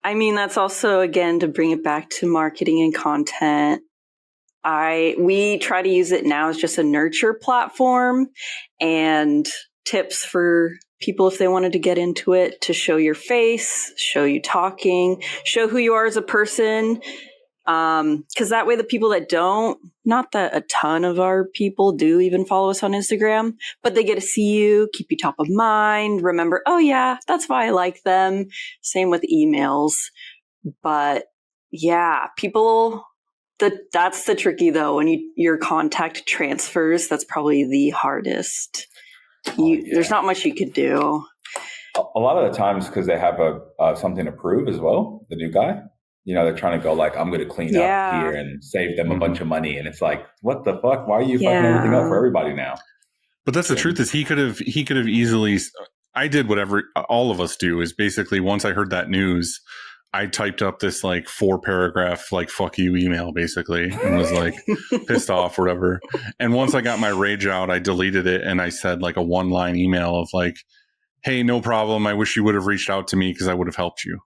I mean, that's also, again, to bring it back to marketing and content. We try to use it now as just a nurture platform and tips for people if they wanted to get into it, to show your face, show you talking, show who you are as a person. Because that way the people that don't, not that a ton of our people do even follow us on Instagram, but they get to see you, keep you top of mind, remember, oh yeah, that's why I like them. Same with emails. But yeah, people... That's the tricky though. When your contact transfers, that's probably the hardest. There's not much you could do. A lot of the times, because they have something to prove as well, the new guy, they're trying to go like, I'm going to clean up here and save them a bunch of money. And it's like, what the fuck? Why are you fucking everything up for everybody now? But that's the truth is he could have easily, I did whatever all of us do is basically once I heard that news, I typed up this like 4-paragraph, like, fuck you email basically, and was like pissed off or whatever. And once I got my rage out, I deleted it. And I said like a 1-line email of like, hey, no problem. I wish you would have reached out to me because I would have helped you.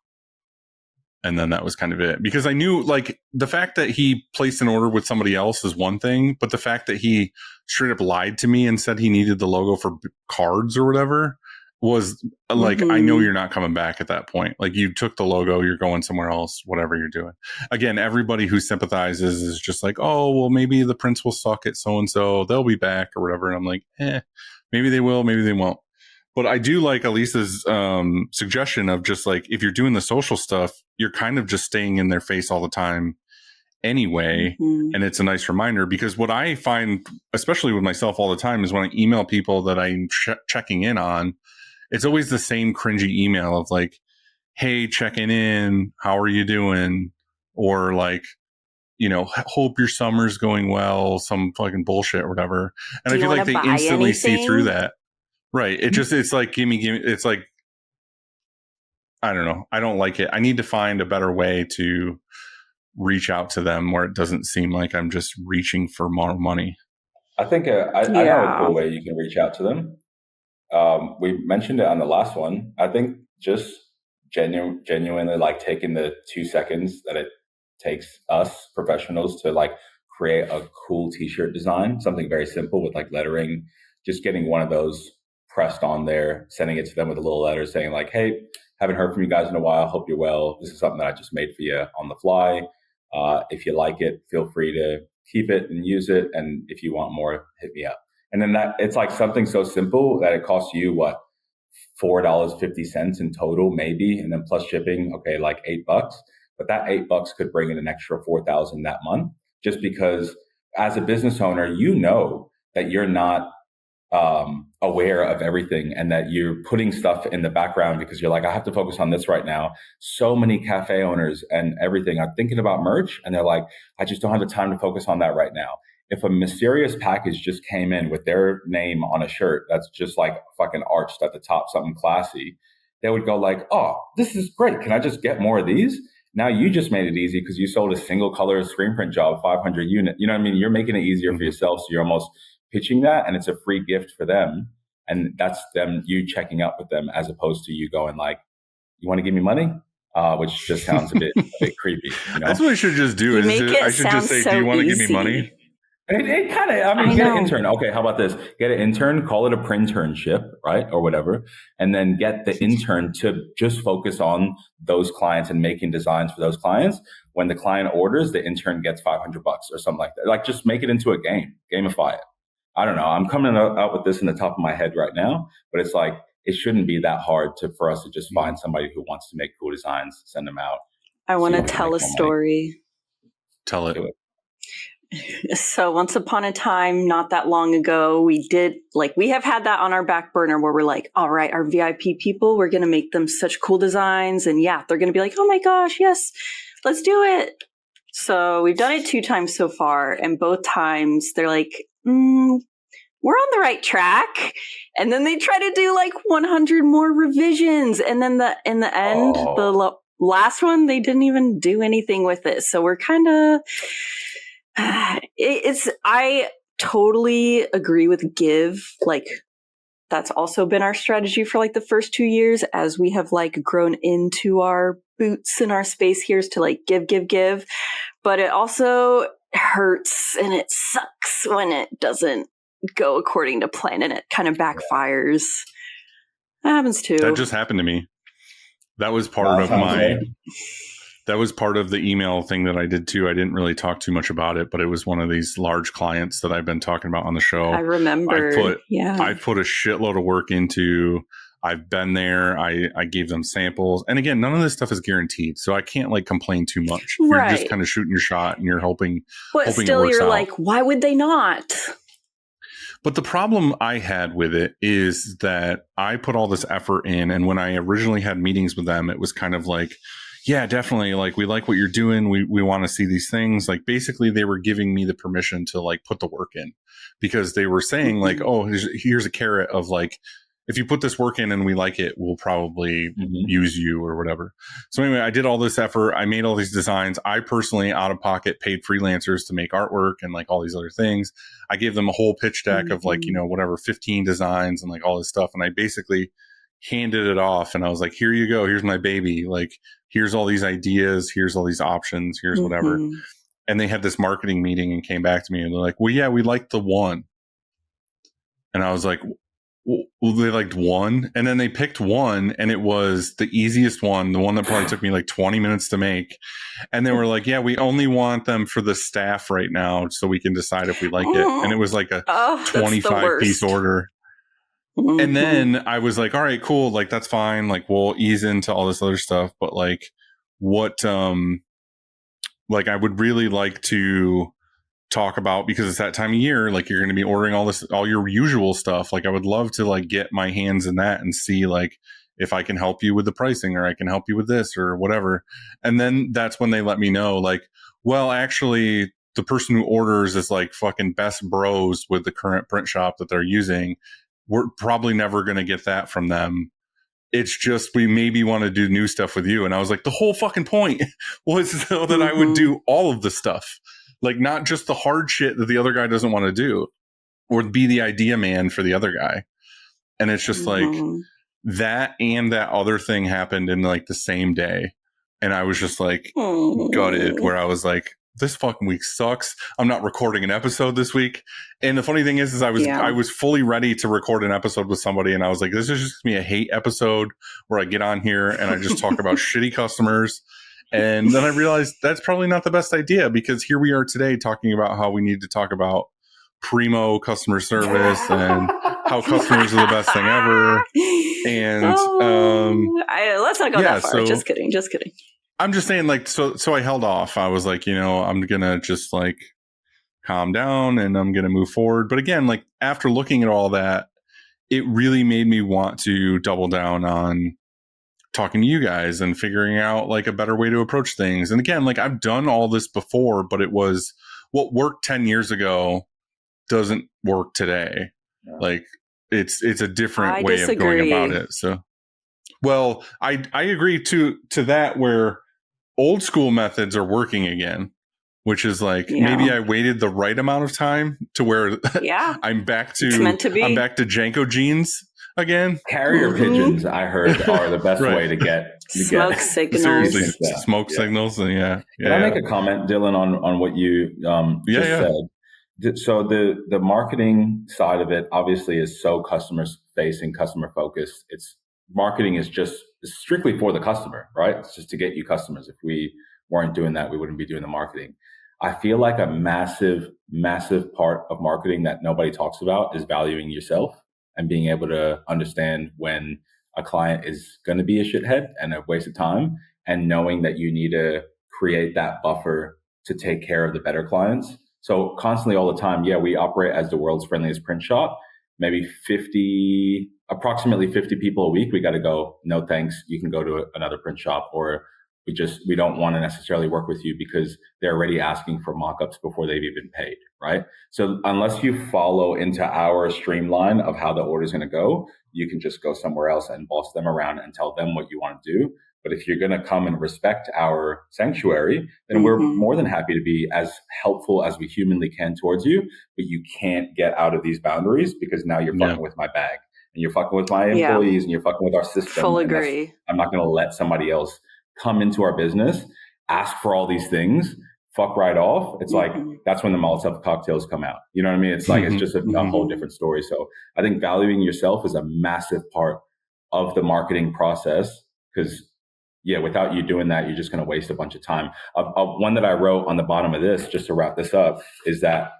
And then that was kind of it, because I knew like the fact that he placed an order with somebody else is one thing, but the fact that he straight up lied to me and said he needed the logo for cards or whatever was like, I know you're not coming back at that point. Like, you took the logo, you're going somewhere else, whatever you're doing. Again, everybody who sympathizes is just like, oh, well, maybe the prince will suck at so-and-so, they'll be back or whatever. And I'm like, maybe they will, maybe they won't. But I do like Elisa's suggestion of just like, if you're doing the social stuff, you're kind of just staying in their face all the time anyway. And it's a nice reminder, because what I find, especially with myself all the time, is when I email people that I'm checking in on, it's always the same cringy email of like, hey, checking in, how are you doing? Or like, hope your summer's going well, some fucking bullshit or whatever. And I feel like they instantly see through that. Right. It's like, gimme. It's like, I don't know. I don't like it. I need to find a better way to reach out to them where it doesn't seem like I'm just reaching for more money. I think I know a cool way you can reach out to them. We mentioned it on the last one. I think just genuinely like taking the 2 seconds that it takes us professionals to like create a cool t-shirt design, something very simple with like lettering, just getting one of those pressed on there, sending it to them with a little letter saying like, hey, haven't heard from you guys in a while. Hope you're well. This is something that I just made for you on the fly. If you like it, feel free to keep it and use it. And if you want more, hit me up. And then it's like something so simple that it costs you what, $4.50 in total, maybe, and then plus shipping, okay, like $8. But that $8 could bring in an extra $4,000 that month, just because as a business owner, that you're not aware of everything, and that you're putting stuff in the background because you're like, I have to focus on this right now. So many cafe owners and everything are thinking about merch, and they're like, I just don't have the time to focus on that right now. If a mysterious package just came in with their name on a shirt that's just like fucking arched at the top, something classy, they would go like, oh, this is great. Can I just get more of these? Now you just made it easy because you sold a single color screen print job, 500 unit. You know what I mean? You're making it easier for yourself. So you're almost pitching that, and it's a free gift for them. And that's you checking up with them, as opposed to you going like, you want to give me money? Which just sounds a bit creepy. That's what I should just do. I should just say, do you want to give me money? It kind of, get an intern. Okay, how about this? Get an intern, call it a printernship, right? Or whatever. And then get the intern to just focus on those clients and making designs for those clients. When the client orders, the intern gets $500 or something like that. Like, just make it into a game, gamify it. I don't know. I'm coming out with this in the top of my head right now, but it's like, it shouldn't be that hard for us to just find somebody who wants to make cool designs, send them out. I want to tell a story. Tell it. So once upon a time, not that long ago, we have had that on our back burner where we're like, all right, our VIP people, we're going to make them such cool designs. And yeah, they're going to be like, oh my gosh, yes, let's do it. So we've done it 2 times so far. And both times they're like, we're on the right track. And then they try to do like 100 more revisions. And then in the end, the last one, they didn't even do anything with it. So we're kind of... I totally agree with give. Like, that's also been our strategy for like the first 2 years as we have like grown into our boots and our space here is to like give. But it also hurts and it sucks when it doesn't go according to plan and it kind of backfires. That happens too. That just happened to me. That was part of my... That was part of the email thing that I did too. I didn't really talk too much about it, but it was one of these large clients that I've been talking about on the show. I remember. I put a shitload of work into. I've been there. I gave them samples. And again, none of this stuff is guaranteed. So I can't like complain too much. Right. You're just kind of shooting your shot and you're hoping. But still you're like, why would they not? But the problem I had with it is that I put all this effort in. And when I originally had meetings with them, it was kind of like, yeah, definitely. Like, we like what you're doing. We want to see these things. Like, basically, they were giving me the permission to like put the work in because they were saying like, oh, here's a carrot of like, if you put this work in and we like it, we'll probably use you or whatever. So anyway, I did all this effort. I made all these designs. I personally, out of pocket, paid freelancers to make artwork and like all these other things. I gave them a whole pitch deck of like, whatever, 15 designs and like all this stuff. And I basically handed it off and I was like, here you go. Here's my baby. Like, here's all these ideas. Here's all these options. Here's whatever. And they had this marketing meeting and came back to me and they're like, well, yeah, we liked the one. And I was like, well, they liked one. And then they picked one and it was the easiest one. The one that probably took me like 20 minutes to make. And they were like, yeah, we only want them for the staff right now so we can decide if we like it. And it was like a 25 piece order. And then I was like, all right, cool. Like, that's fine. Like, we'll ease into all this other stuff. But like, what, like, I would really like to talk about, because it's that time of year, like, you're going to be ordering all your usual stuff. Like, I would love to like get my hands in that and see like if I can help you with the pricing or I can help you with this or whatever. And then that's when they let me know, like, well, actually, the person who orders is like fucking best bros with the current print shop that they're using. We're probably never going to get that from them. It's just, we maybe want to do new stuff with you. And I was like, the whole fucking point was so that I would do all of the stuff, like not just the hard shit that the other guy doesn't want to do, or be the idea man for the other guy. And it's just like that and that other thing happened in like the same day. And I was just like gutted, where I was like, this fucking week sucks. I'm not recording an episode this week. And the funny thing is I was fully ready to record an episode with somebody. And I was like, this is just me a hate episode where I get on here and I just talk about shitty customers. And then I realized that's probably not the best idea, because here we are today talking about how we need to talk about primo customer service and how customers are the best thing ever. And let's not go that far. So, just kidding. I'm just saying, like, so I held off. I was like, I'm going to just like calm down and I'm going to move forward. But again, like after looking at all that, it really made me want to double down on talking to you guys and figuring out like a better way to approach things. And again, like I've done all this before, but it was what worked 10 years ago doesn't work today. Yeah. Like it's a different way of going about it. So, well, I agree to that, where old school methods are working again, which is like maybe I waited the right amount of time to where I'm back to Janko jeans again. Carrier pigeons, I heard, are the best way to get smoke signals. Seriously, smoke signals. And Can I make a comment, Dylan, on what you just said? So the marketing side of it obviously is so customer facing, customer focused. Marketing is just strictly for the customer, right? It's just to get you customers. If we weren't doing that, we wouldn't be doing the marketing. I feel like a massive, massive part of marketing that nobody talks about is valuing yourself and being able to understand when a client is going to be a shithead and a waste of time, and knowing that you need to create that buffer to take care of the better clients. So constantly all the time, we operate as the world's friendliest print shop. Maybe approximately 50 people a week, we got to go, no thanks, you can go to another print shop, or we don't want to necessarily work with you because they're already asking for mock-ups before they've even paid, right? So unless you follow into our streamline of how the order is going to go, you can just go somewhere else and boss them around and tell them what you want to do. But if you're going to come and respect our sanctuary, then we're more than happy to be as helpful as we humanly can towards you. But you can't get out of these boundaries because now you're fucking with my bag and you're fucking with my employees and you're fucking with our system. Full agree. I'm not going to let somebody else come into our business, ask for all these things, fuck right off. It's like, that's when the Molotov cocktails come out. You know what I mean? It's like, it's just a whole different story. So I think valuing yourself is a massive part of the marketing process, because without you doing that, you're just going to waste a bunch of time. One that I wrote on the bottom of this, just to wrap this up, is that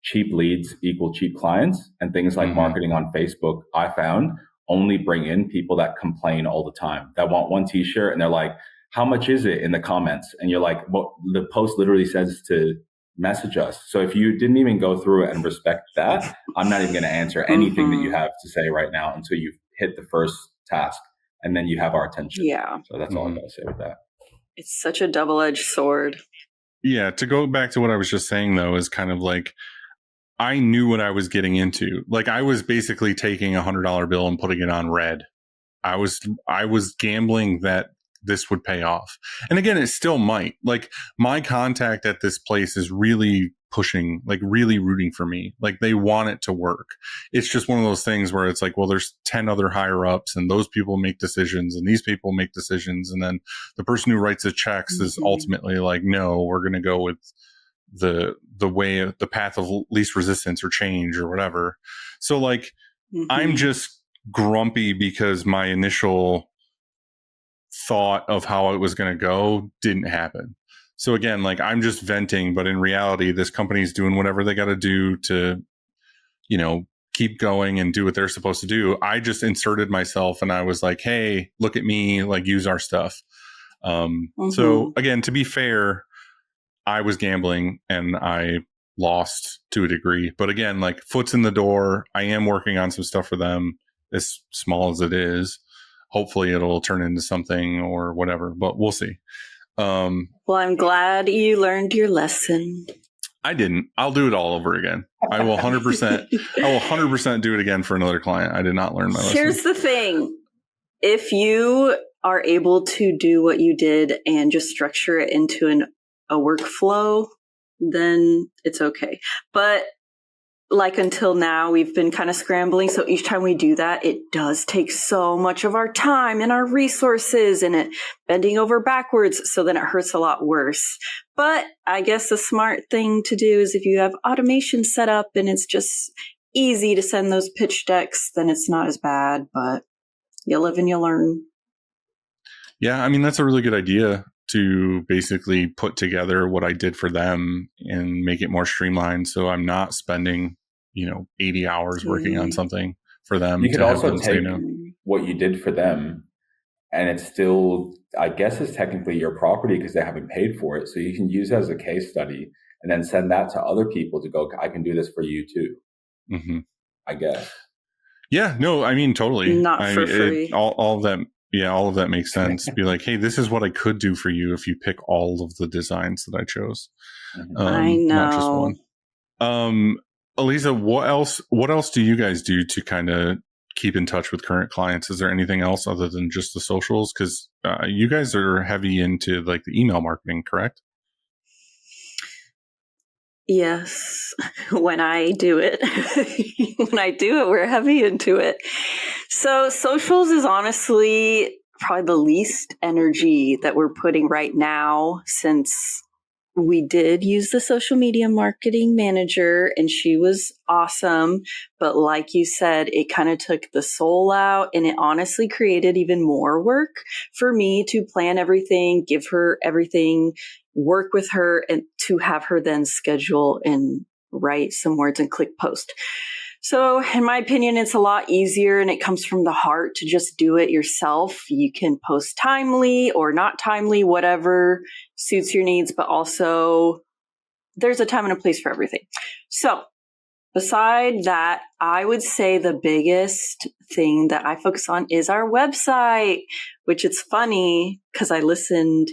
cheap leads equal cheap clients, and things like marketing on Facebook, I found, only bring in people that complain all the time, that want one t-shirt and they're like, how much is it in the comments? And you're like, well, the post literally says to message us. So if you didn't even go through it and respect that, I'm not even going to answer anything that you have to say right now until you've hit the first task, and then you have our attention. Yeah. So that's all I got to say with that. It's such a double-edged sword. Yeah. To go back to what I was just saying, though, is kind of like, I knew what I was getting into. Like, I was basically taking $100 bill and putting it on red. I was gambling that this would pay off. And again, it still might. Like, my contact at this place is really pushing, like really rooting for me. Like, they want it to work. It's just one of those things where it's like, well, there's 10 other higher ups and those people make decisions and these people make decisions. And then the person who writes the checks is ultimately like, no, we're going to go with the path of least resistance or change or whatever. So like, I'm just grumpy because my initial thought of how it was going to go didn't happen. So again, like, I'm just venting, but in reality, this company's doing whatever they got to do to, keep going and do what they're supposed to do. I just inserted myself and I was like, hey, look at me, like, use our stuff. So again, to be fair, I was gambling and I lost to a degree. But again, like, foot's in the door. I am working on some stuff for them, as small as it is. Hopefully it'll turn into something or whatever, but we'll see. Well, I'm glad you learned your lesson. I didn't. I'll do it all over again. I will 100%. I will 100% do it again for another client. I did not learn my lesson. Here's the thing. If you are able to do what you did and just structure it into a workflow, then it's okay. But like, until now, we've been kind of scrambling. So each time we do that, it does take so much of our time and our resources, and it bending over backwards. So then it hurts a lot worse. But I guess the smart thing to do is, if you have automation set up and it's just easy to send those pitch decks, then it's not as bad. But you live and you learn. Yeah, I mean, that's a really good idea, to basically put together what I did for them and make it more streamlined. So I'm not spending, 80 hours working on something for them. You could also take what you did for them, and it's still, I guess, it's technically your property because they haven't paid for it. So you can use it as a case study and then send that to other people to go, I can do this for you too. I guess. Yeah, no, I mean, totally. Not for free. All of that. Yeah, all of that makes sense. Be like, hey, this is what I could do for you if you pick all of the designs that I chose. I know. Not just one. Elisa, what else do you guys do to kind of keep in touch with current clients? Is there anything else other than just the socials? Because you guys are heavy into like the email marketing, correct? Yes, when I do it, we're heavy into it. So socials is honestly probably the least energy that we're putting right now, since we did use the social media marketing manager and she was awesome. But like you said, it kind of took the soul out, and it honestly created even more work for me to plan everything, give her everything, work with her, and to have her then schedule and write some words and click post. So in my opinion, it's a lot easier, and it comes from the heart to just do it yourself. You can post timely or not timely, whatever suits your needs, but also there's a time and a place for everything. So beside that, I would say the biggest thing that I focus on is our website, which it's funny because I listened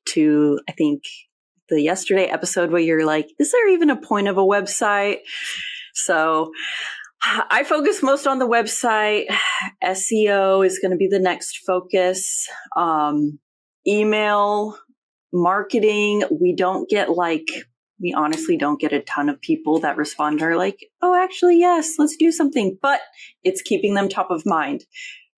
to, I think, the yesterday episode where you're like, is there even a point of a website? So I focus most on the website. SEO is going to be the next focus. Email marketing. We honestly don't get a ton of people that respond and are like, oh, actually, yes, let's do something. But it's keeping them top of mind.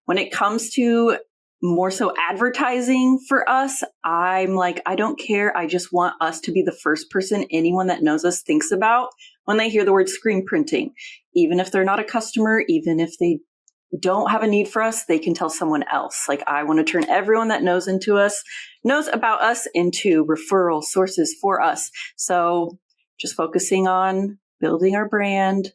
When it comes to more so advertising for us, I'm like, I don't care. I just want us to be the first person anyone that knows us thinks about when they hear the word screen printing. Even if they're not a customer, even if they don't have a need for us, they can tell someone else. Like, I want to turn everyone that knows about us into referral sources for us. So just focusing on building our brand,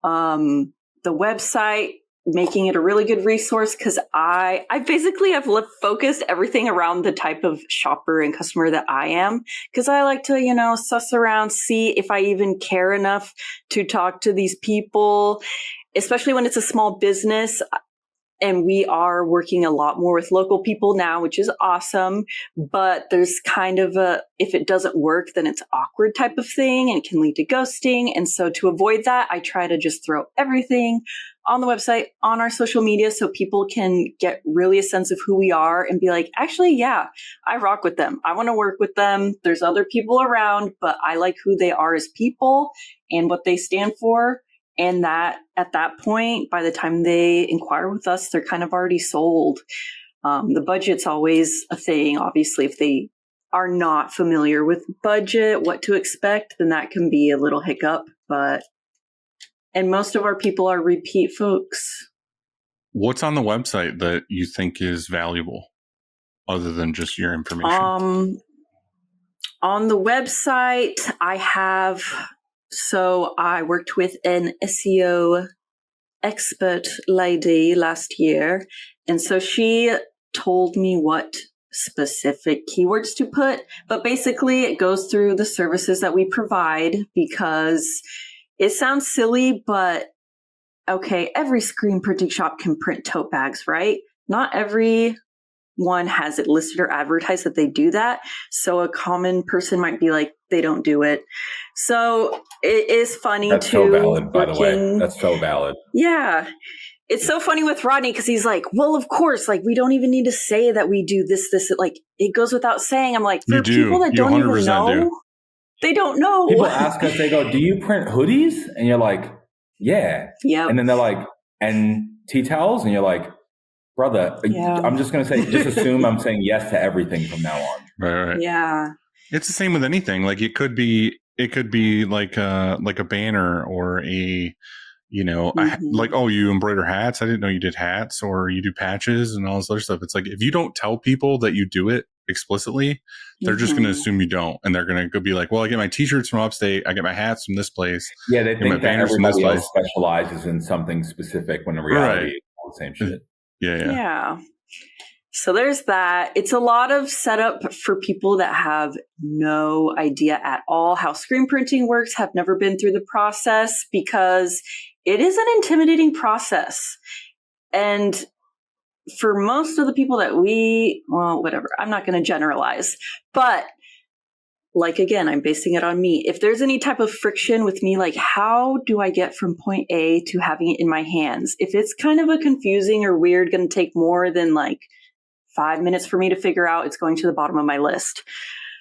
the website, making it a really good resource, because I basically have focused everything around the type of shopper and customer that I am, because I like to, suss around, see if I even care enough to talk to these people, especially when it's a small business. And we are working a lot more with local people now, which is awesome. But there's kind of if it doesn't work, then it's awkward type of thing and can lead to ghosting. And so to avoid that, I try to just throw everything on the website, on our social media, so people can get really a sense of who we are and be like, actually, yeah, I rock with them. I want to work with them. There's other people around, but I like who they are as people and what they stand for. And that at that point, by the time they inquire with us, they're kind of already sold. The budget's always a thing. Obviously, if they are not familiar with budget, what to expect, then that can be a little hiccup. And most of our people are repeat folks. What's on the website that you think is valuable other than just your information? On the website, I worked with an SEO expert lady last year. And so she told me what specific keywords to put. But basically, it goes through the services that we provide, because it sounds silly, but okay, every screen printing shop can print tote bags, right? Not every one has it listed or advertised that they do that. So a common person might be like, they don't do it. So it is funny. That's so valid, by the way. That's so valid. Yeah. It's so funny with Rodney, because he's like, well, of course, like, we don't even need to say that we do this, like, it goes without saying. I'm like, for people that don't even know, they don't know. People ask us, they go, do you print hoodies? And you're like, yeah. Yep. And then they're like, and tea towels? And you're like, brother, yeah. I'm just going to say, just assume I'm saying yes to everything from now on. Right. Yeah. It's the same with anything. Like, it could be like a banner or like, oh, you embroider hats. I didn't know you did hats, or you do patches and all this other stuff. It's like, if you don't tell people that you do it explicitly, they're just going to assume you don't. And they're going to go be like, well, I get my t-shirts from Upstate. I get my hats from this place. Yeah. They think that everybody else specializes in something specific, when in reality, it's all the same shit. Yeah. So there's that. It's a lot of setup for people that have no idea at all how screen printing works, have never been through the process, because it is an intimidating process. And for most of the people that whatever, I'm not going to generalize, but like, again, I'm basing it on me. If there's any type of friction with me, like, how do I get from point A to having it in my hands? If it's kind of a confusing or weird, going to take more than like 5 minutes for me to figure out, it's going to the bottom of my list.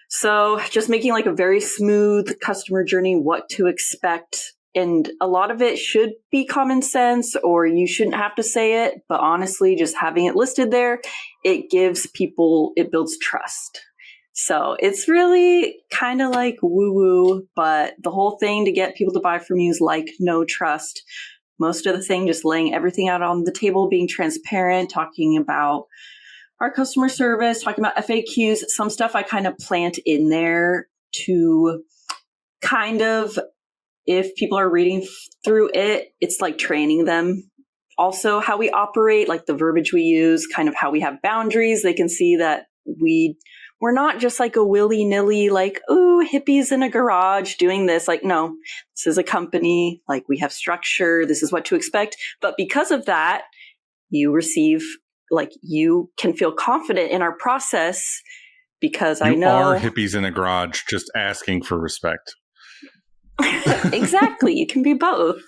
So just making like a very smooth customer journey, what to expect. And a lot of it should be common sense, or you shouldn't have to say it. But honestly, just having it listed there, it builds trust. So it's really kind of like woo-woo, but the whole thing to get people to buy from you is like no trust. Most of the thing, just laying everything out on the table, being transparent, talking about our customer service, talking about FAQs. Some stuff I kind of plant in there to kind of, if people are reading through it, it's like training them. Also, how we operate, like the verbiage we use, kind of how we have boundaries. They can see that we're we're not just like a willy-nilly, like, ooh, hippies in a garage doing this. Like, no, this is a company. Like, we have structure. This is what to expect. But because of that, you can feel confident in our process because I know. You are hippies in a garage just asking for respect. Exactly. You can be both.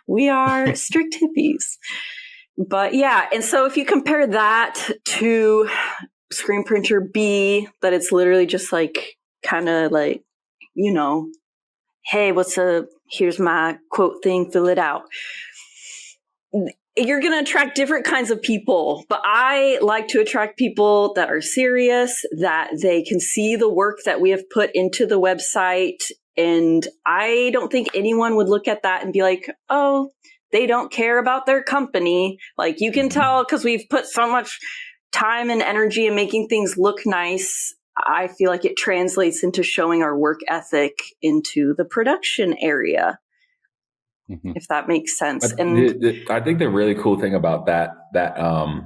We are strict hippies. But yeah, and so if you compare that to screen printer B, that it's literally just like kind of like, hey, here's my quote thing, fill it out. You're going to attract different kinds of people, but I like to attract people that are serious, that they can see the work that we have put into the website. And I don't think anyone would look at that and be like, oh, they don't care about their company. Like, you can tell because we've put so much time and energy in making things look nice. I feel like it translates into showing our work ethic into the production area. If that makes sense. I think the really cool thing about that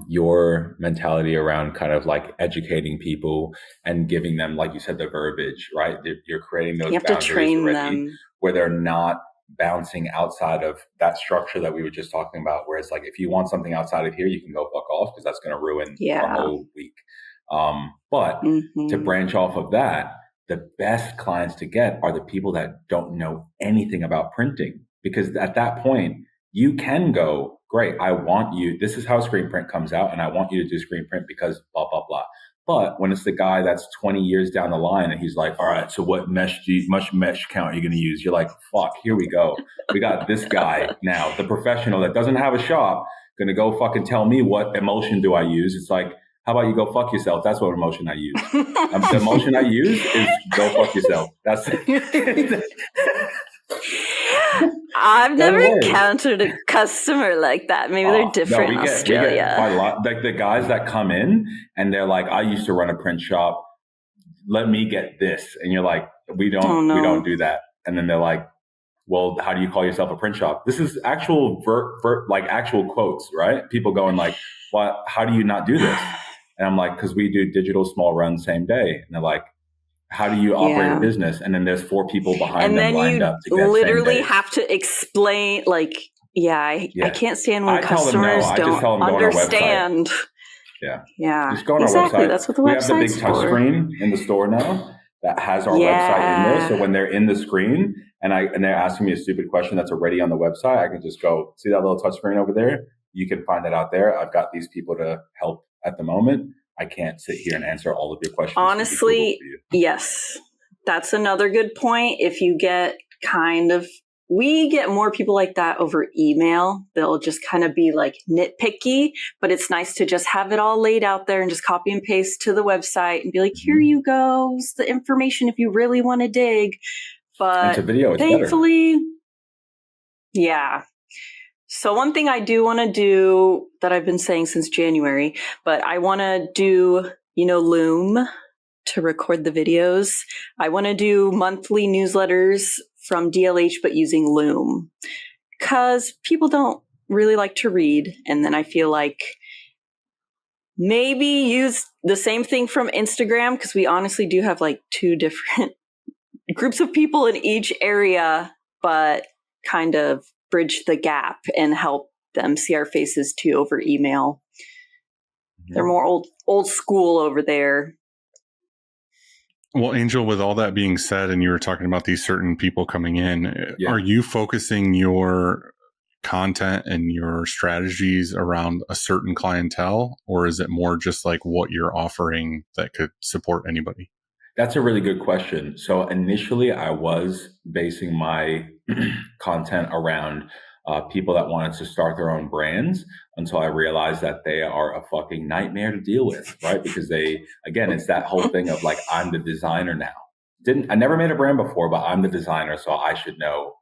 your mentality around kind of like educating people and giving them, like you said, the verbiage, right? You're creating those boundaries already where they're not bouncing outside of that structure that we were just talking about. Whereas like, if you want something outside of here, you can go fuck off because that's going to ruin our whole week. But to branch off of that, the best clients to get are the people that don't know anything about printing. Because at that point, you can go, great, I want you, this is how screen print comes out, and I want you to do screen print because blah, blah, blah. But when it's the guy that's 20 years down the line and he's like, all right, so what mesh count are you going to use? You're like, fuck, here we go. We got this guy now, the professional that doesn't have a shop, going to go fucking tell me what emulsion do I use. It's like, how about you go fuck yourself? That's what emotion I use. The emotion I use is go fuck yourself. That's it. I've never encountered a customer like that. Maybe they're different in Australia. We get quite a lot. Like the guys that come in and they're like, I used to run a print shop. Let me get this. And you're like, we don't do that. And then they're like, well, how do you call yourself a print shop? This is actual actual quotes, right? People going like, what? How do you not do this? And I'm like, because we do digital small runs same day. And they're like, how do you operate a business? And then there's 4 people behind them lined up to get literally have to explain, like, I can't stand when customers don't understand. Yeah. Just go on our website. That's what the website's We have the big touch screen in the store now that has our website in there. So when they're in the screen and they're asking me a stupid question that's already on the website, I can just go, see that little touch screen over there? You can find it out there. I've got these people to help at the moment. I can't sit here and answer all of your questions. Honestly, yes. That's another good point. If you get we get more people like that over email. They'll just kind of be like nitpicky, but it's nice to just have it all laid out there and just copy and paste to the website and be like, here you go. It's the information if you really want to dig. But it's a video, it's thankfully, yeah. So one thing I do want to do that I've been saying since January, but I want to do, Loom to record the videos. I want to do monthly newsletters from DLH, but using Loom because people don't really like to read. And then I feel like maybe use the same thing from Instagram because we honestly do have like 2 different groups of people in each area, but kind of bridge the gap and help them see our faces too over email. They're more old school over there. Well, Angel, with all that being said, and you were talking about these certain people coming in, are you focusing your content and your strategies around a certain clientele, or is it more just like what you're offering that could support anybody? That's a really good question. So initially I was basing my content around people that wanted to start their own brands until I realized that they are a fucking nightmare to deal with, right? Because it's that whole thing of like, I'm the designer now. I never made a brand before, but I'm the designer. So I should know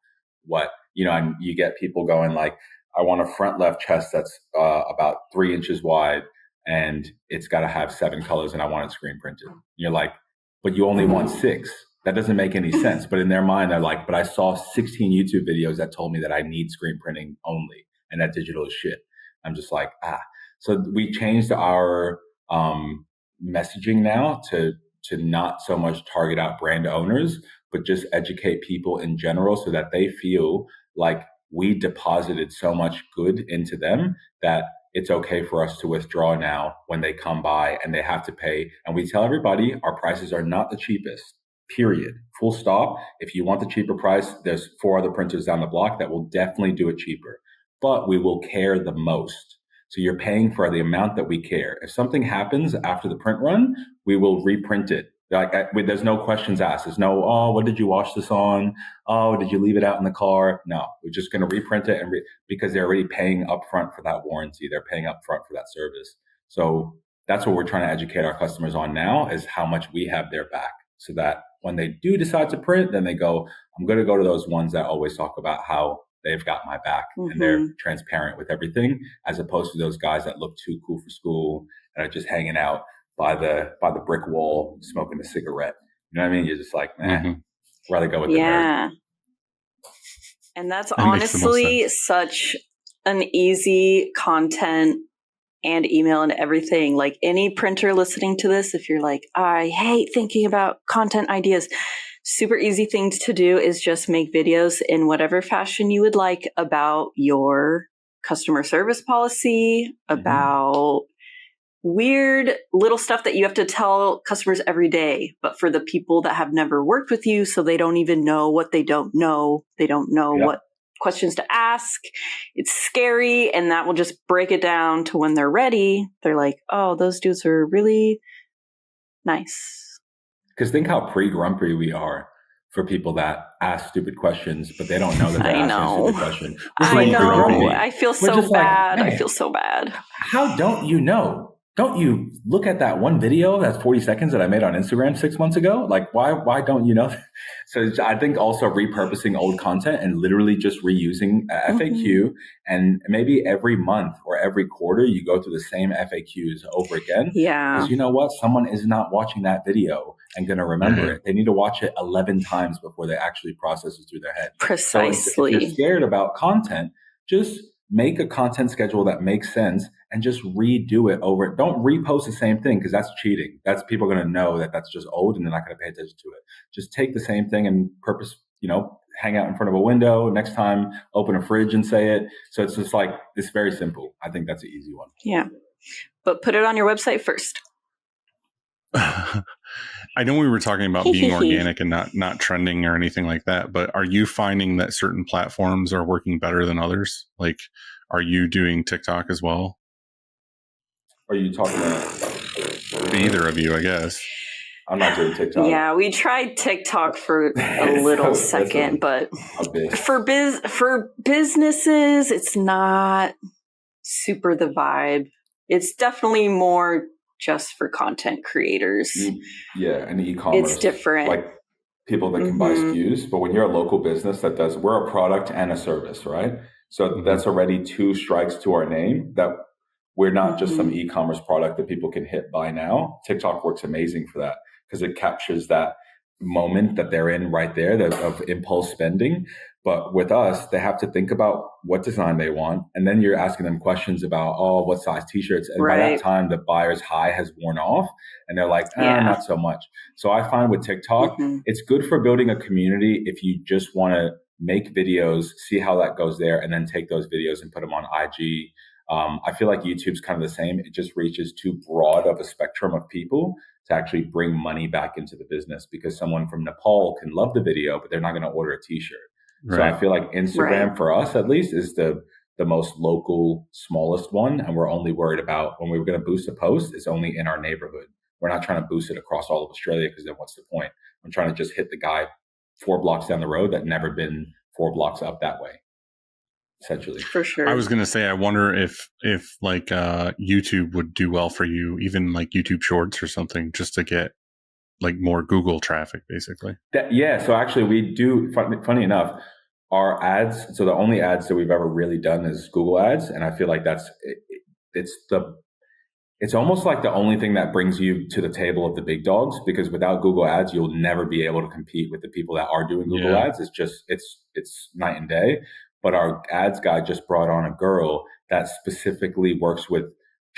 what, and you get people going like, I want a front left chest that's about 3 inches wide and it's got to have 7 colors and I want it screen printed. And you're like, but you only want 6. That doesn't make any sense. But in their mind, they're like, but I saw 16 YouTube videos that told me that I need screen printing only and that digital is shit. I'm just like, So we changed our messaging now to to not so much target out brand owners, but just educate people in general so that they feel like we deposited so much good into them that it's okay for us to withdraw now when they come by and they have to pay. And we tell everybody our prices are not the cheapest, period. Full stop. If you want the cheaper price, there's 4 other printers down the block that will definitely do it cheaper, but we will care the most. So you're paying for the amount that we care. If something happens after the print run, we will reprint it. There's no questions asked. There's no, oh, what did you wash this on? Oh, did you leave it out in the car? No, we're just going to reprint it because they're already paying upfront for that warranty. They're paying upfront for that service. So that's what we're trying to educate our customers on now, is how much we have their back, so that when they do decide to print, then they go, I'm going to go to those ones that always talk about how they've got my back and they're transparent with everything, as opposed to those guys that look too cool for school and are just hanging out by the brick wall smoking a cigarette. You know what I mean? You're just like, rather go with the nerd. And that's honestly such an easy content and email and everything. Like, any printer listening to this, if you're like, I hate thinking about content ideas, super easy thing to do is just make videos in whatever fashion you would like about your customer service policy, about weird little stuff that you have to tell customers every day, but for the people that have never worked with you, so they don't even know what they don't know. They don't know what questions to ask. It's scary, and that will just break it down to when they're ready. They're like, oh, those dudes are really nice. Because think how pre-grumpy we are for people that ask stupid questions, but they don't know that they're asking a stupid question. I know. I feel so bad. I feel so bad. How don't you know? Don't you look at that one video that's 40 seconds that I made on Instagram 6 months ago? Like, why don't you know? So I think also repurposing old content and literally just reusing a FAQ, and maybe every month or every quarter you go through the same FAQs over again. Yeah. Because you know what? Someone is not watching that video and going to remember it. They need to watch it 11 times before they actually process it through their head. Precisely. So if you're scared about content, just make a content schedule that makes sense and just redo it over. Don't repost the same thing, because that's cheating. That's people going to know that that's just old and they're not going to pay attention to it. Just take the same thing and hang out in front of a window. Next time, open a fridge and say it. So it's just like, it's very simple. I think that's an easy one. Yeah. But put it on your website first. I know we were talking about being organic and not trending or anything like that, but are you finding that certain platforms are working better than others? Like, are you doing TikTok as well? Are you talking about either of you, I guess? I'm not doing TikTok. Yeah, we tried TikTok for a little second, but for businesses, it's not super the vibe. It's definitely more just for content creators. Yeah, and e-commerce. It's different. Like people that can buy SKUs. But when you're a local business we're a product and a service, right? So that's already 2 strikes to our name, that we're not just some e-commerce product that people can hit buy now. TikTok works amazing for that, because it captures that moment that they're in right there of impulse spending. But with us, they have to think about what design they want. And then you're asking them questions about, what size t-shirts. And by that time, the buyer's high has worn off and they're like, not so much. So I find with TikTok, it's good for building a community if you just want to make videos, see how that goes there, and then take those videos and put them on IG. I feel like YouTube's kind of the same. It just reaches too broad of a spectrum of people to actually bring money back into the business, because someone from Nepal can love the video, but they're not going to order a t-shirt. Right. So I feel like Instagram for us, at least, is the most local, smallest one. And we're only worried about when we were going to boost a post, it's only in our neighborhood. We're not trying to boost it across all of Australia, because then what's the point? I'm trying to just hit the guy 4 blocks down the road that never been 4 blocks up that way. Essentially. For sure. I was going to say, I wonder if like YouTube would do well for you, even like YouTube Shorts or something, just to get like more Google traffic, basically. So actually we do, funny enough, our ads, so the only ads that we've ever really done is Google ads. And I feel like it's almost like the only thing that brings you to the table of the big dogs, because without Google ads, you'll never be able to compete with the people that are doing Google ads. It's just, it's night and day. But our ads guy just brought on a girl that specifically works with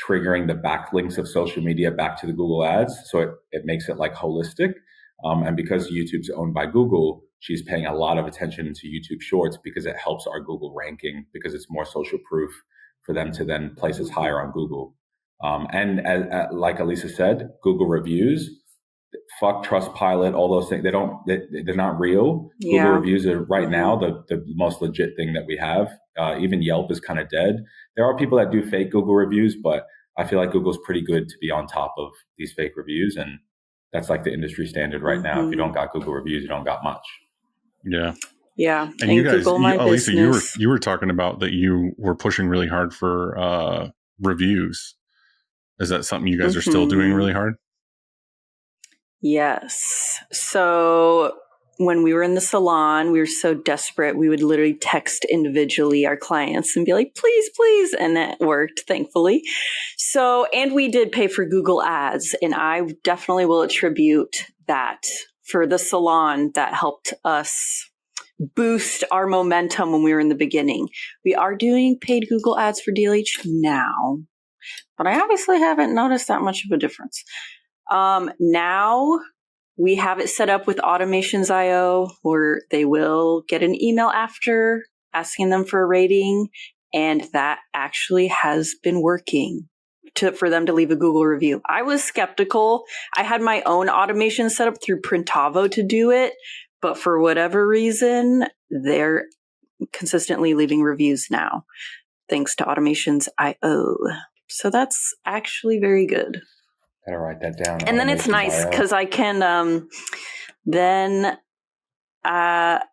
triggering the backlinks of social media back to the Google ads. So it makes it like holistic. And because YouTube's owned by Google, she's paying a lot of attention to YouTube Shorts because it helps our Google ranking, because it's more social proof for them to then place us higher on Google. And like Elisa said, Google reviews, fuck Trustpilot, all those things. They're not real. Yeah. Google reviews are right now the most legit thing that we have. Even Yelp is kind of dead. There are people that do fake Google reviews, but I feel like Google's pretty good to be on top of these fake reviews. And that's like the industry standard right now. If you don't got Google reviews, you don't got much. Yeah. Yeah. And you guys, Google My Elisa, Business. you were talking about that you were pushing really hard for reviews. Is that something you guys are still doing really hard? Yes. So when we were in the salon, we were so desperate, we would literally text individually our clients and be like, please, please. And it worked, thankfully. So, and we did pay for Google ads. And I definitely will attribute that for the salon that helped us boost our momentum when we were in the beginning. We are doing paid Google ads for DLH now, but I obviously haven't noticed that much of a difference. Now we have it set up with Automations.io where they will get an email after asking them for a rating. And that actually has been working for them to leave a Google review. I was skeptical. I had my own automation set up through Printavo to do it, but for whatever reason, they're consistently leaving reviews now, thanks to Automations.io. So that's actually very good. Gotta write that down. And then it's nice because I can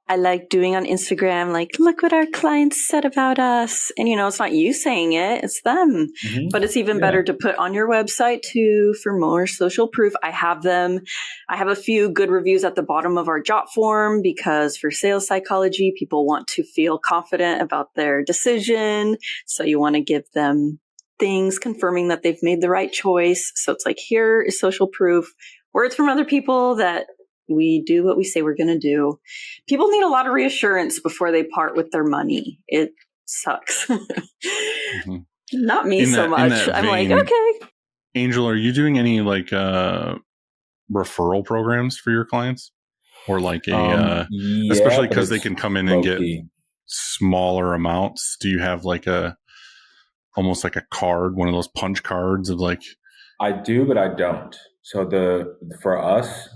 I like doing on Instagram, like, look what our clients said about us. And, it's not you saying it, it's them. Mm-hmm. But it's even better to put on your website too for more social proof. I have a few good reviews at the bottom of our Jot form because for sales psychology, people want to feel confident about their decision. So you want to give them things confirming that they've made the right choice. So it's like, here is social proof, words from other people that we do what we say we're going to do. People need a lot of reassurance before they part with their money. It sucks. Mm-hmm. Not me so much. I'm like, okay. Angel, are you doing any like referral programs for your clients? Or like especially because they can come in and get smaller amounts. Do you have like almost like a card, one of those punch cards of like? I do, but I don't. So for us,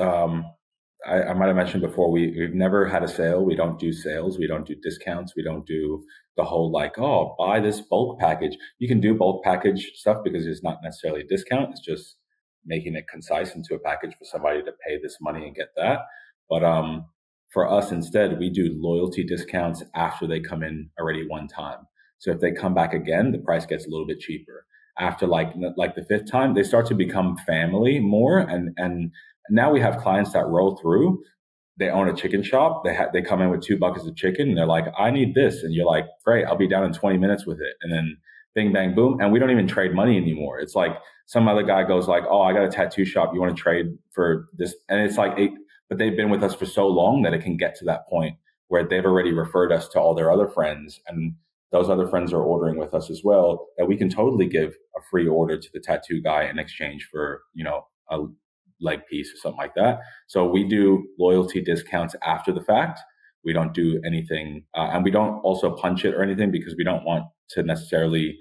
I might have mentioned before, we've never had a sale. We don't do sales. We don't do discounts. We don't do the whole like, oh, buy this bulk package. You can do bulk package stuff because it's not necessarily a discount. It's just making it concise into a package for somebody to pay this money and get that. But for us, instead, we do loyalty discounts after they come in already one time. So if they come back again, the price gets a little bit cheaper. After like the fifth time, they start to become family more. And now we have clients that roll through. They own a chicken shop. They come in with 2 buckets of chicken and they're like, I need this. And you're like, great, I'll be down in 20 minutes with it. And then bing, bang, boom. And we don't even trade money anymore. It's like some other guy goes like, oh, I got a tattoo shop. You want to trade for this? And it's like, but they've been with us for so long that it can get to that point where they've already referred us to all their other friends. And those other friends are ordering with us as well, that we can totally give a free order to the tattoo guy in exchange for, a leg piece or something like that. So we do loyalty discounts after the fact. We don't do anything, and we don't also punch it or anything because we don't want to necessarily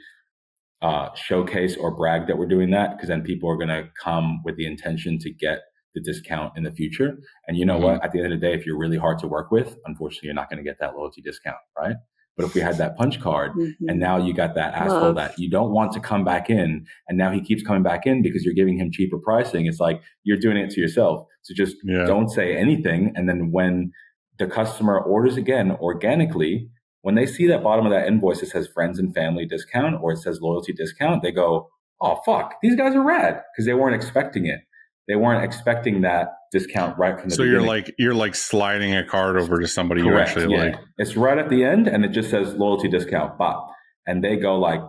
showcase or brag that we're doing that, because then people are going to come with the intention to get the discount in the future. And you know what? At the end of the day, if you're really hard to work with, unfortunately, you're not going to get that loyalty discount, right? But if we had that punch card and now you got that asshole that you don't want to come back in, and now he keeps coming back in because you're giving him cheaper pricing, it's like you're doing it to yourself. So just don't say anything. And then when the customer orders again organically, when they see that bottom of that invoice, it says friends and family discount or it says loyalty discount, they go, oh, fuck, these guys are rad, because they weren't expecting it. They weren't expecting that discount right from the beginning. So you're like sliding a card over to somebody. Correct, you actually like. It's right at the end and it just says loyalty discount, bop. And they go like,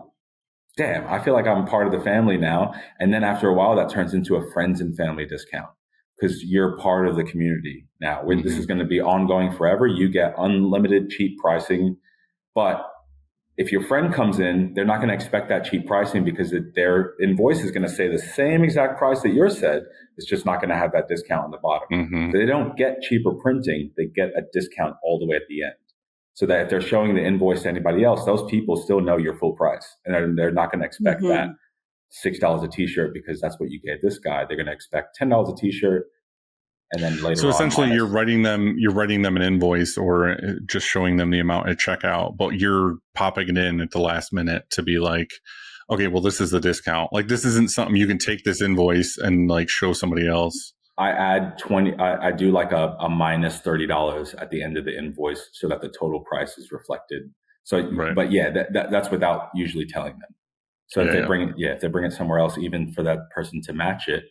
damn, I feel like I'm part of the family now. And then after a while, that turns into a friends and family discount because you're part of the community now. This is going to be ongoing forever. You get unlimited cheap pricing, but if your friend comes in, they're not going to expect that cheap pricing because their invoice is going to say the same exact price that yours said. It's just not going to have that discount on the bottom. Mm-hmm. So they don't get cheaper printing. They get a discount all the way at the end. So that if they're showing the invoice to anybody else, those people still know your full price. And they're not going to expect that $6 a t-shirt because that's what you gave this guy. They're going to expect $10 a t-shirt. And then later so essentially on, you're writing them an invoice or just showing them the amount at checkout, but you're popping it in at the last minute to be like, okay, well, this is the discount. Like, this isn't something you can take this invoice and like show somebody else. I add 20, I do like a minus $30 at the end of the invoice so that the total price is reflected. So, right. But yeah, that's without usually telling them. So if they bring it somewhere else, even for that person to match it,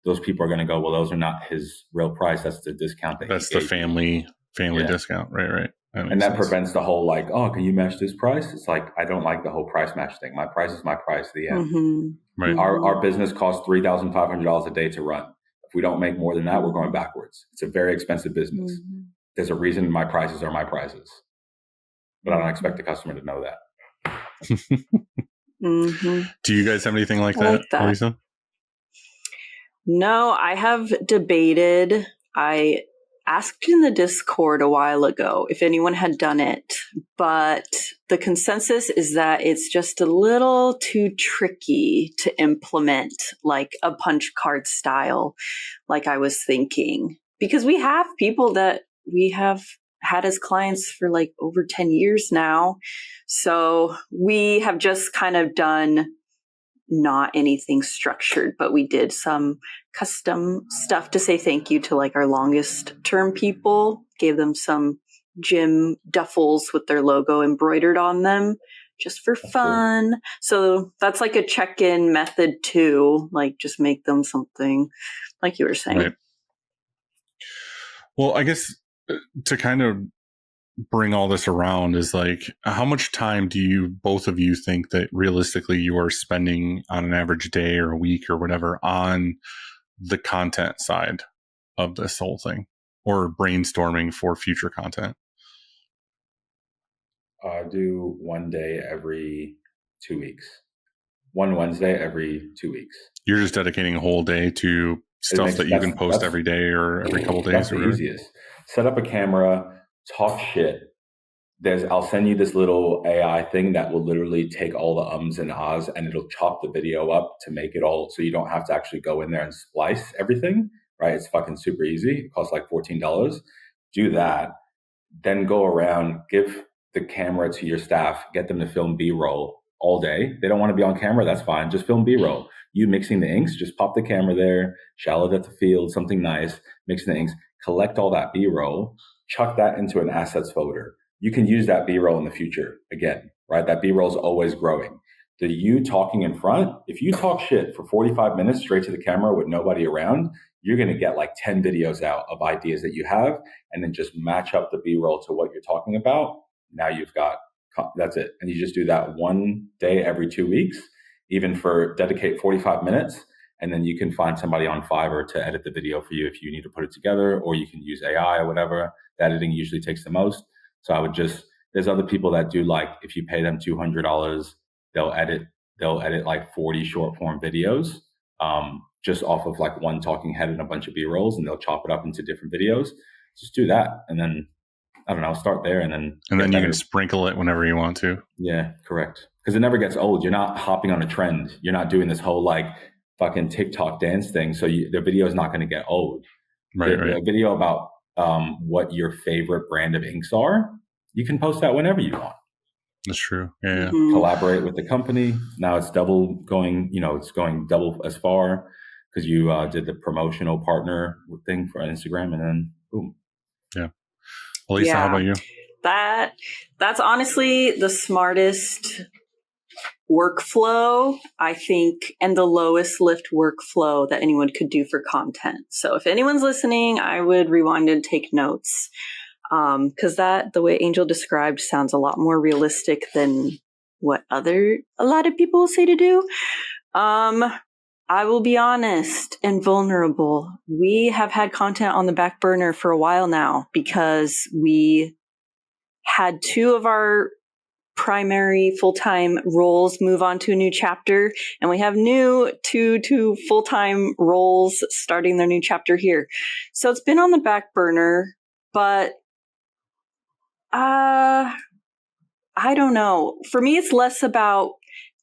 those people are going to go, well, those are not his real price. That's the discount that's the family discount. Right. That prevents the whole like, oh, can you match this price? It's like, I don't like the whole price match thing. My price is my price at the end. Mm-hmm. Right. Our business costs $3,500 a day to run. If we don't make more than that, we're going backwards. It's a very expensive business. Mm-hmm. There's a reason my prices are my prices, but I don't expect the customer to know that. Mm-hmm. Do you guys have anything like that, Elisa? No, I have debated. I asked in the Discord a while ago if anyone had done it, but the consensus is that it's just a little too tricky to implement like a punch card style, like I was thinking. Because we have people that we have had as clients for like over 10 years now. So we have just kind of done not anything structured, but we did some custom stuff to say thank you to like our longest term people, gave them some gym duffels with their logo embroidered on them just for fun. Cool. So that's like a check-in method too, like just make them something like you were saying. Right. Well, I guess to kind of bring all this around is like, how much time do you, both of you, think that realistically you are spending on an average day or a week or whatever on the content side of this whole thing, or brainstorming for future content? I do one day every 2 weeks. One Wednesday every 2 weeks. You're just dedicating a whole day to stuff that you can post every day or every couple days. That's the easiest. Set up a camera, talk shit. I'll send you this little AI thing that will literally take all the ums and ahs and it'll chop the video up to make it all so you don't have to actually go in there and splice everything, right? It's fucking super easy. It costs like $14. Do that. Then go around, give the camera to your staff, get them to film B-roll all day. They don't want to be on camera, that's fine. Just film B-roll. You mixing the inks, just pop the camera there, shallow depth of field, something nice, mixing the inks, collect all that B-roll, chuck that into an assets folder. You can use that B-roll in the future again, right? That B-roll is always growing. The you talking in front, if you talk shit for 45 minutes straight to the camera with nobody around, you're going to get like 10 videos out of ideas that you have and then just match up the B-roll to what you're talking about. Now you've got, that's it. And you just do that one day every 2 weeks, even for dedicate 45 minutes. And then you can find somebody on Fiverr to edit the video for you if you need to put it together, or you can use AI or whatever. The editing usually takes the most. So I would there's other people that do like, if you pay them $200, they'll edit like 40 short form videos, just off of like one talking head and a bunch of B-rolls, and they'll chop it up into different videos. Just do that. And then, I don't know, start there and then you can sprinkle it whenever you want to. Yeah, correct. Because it never gets old. You're not hopping on a trend. You're not doing this whole like fucking TikTok dance thing. So the video is not going to get old. Right. A video about what your favorite brand of inks are, you can post that whenever you want. That's true. Yeah. Mm-hmm. Collaborate with the company. Now it's double going, it's going double as far because you did the promotional partner thing for Instagram, and then boom. Yeah. Elisa, how about you? That's honestly the smartest workflow, I think, and the lowest lift workflow that anyone could do for content. So if anyone's listening, I would rewind and take notes. Because the way Angel described sounds a lot more realistic than what a lot of people say to do. I will be honest and vulnerable. We have had content on the back burner for a while now because we had two of our primary full-time roles move on to a new chapter, and we have two full-time roles starting their new chapter here. So it's been on the back burner, but I don't know. For me, it's less about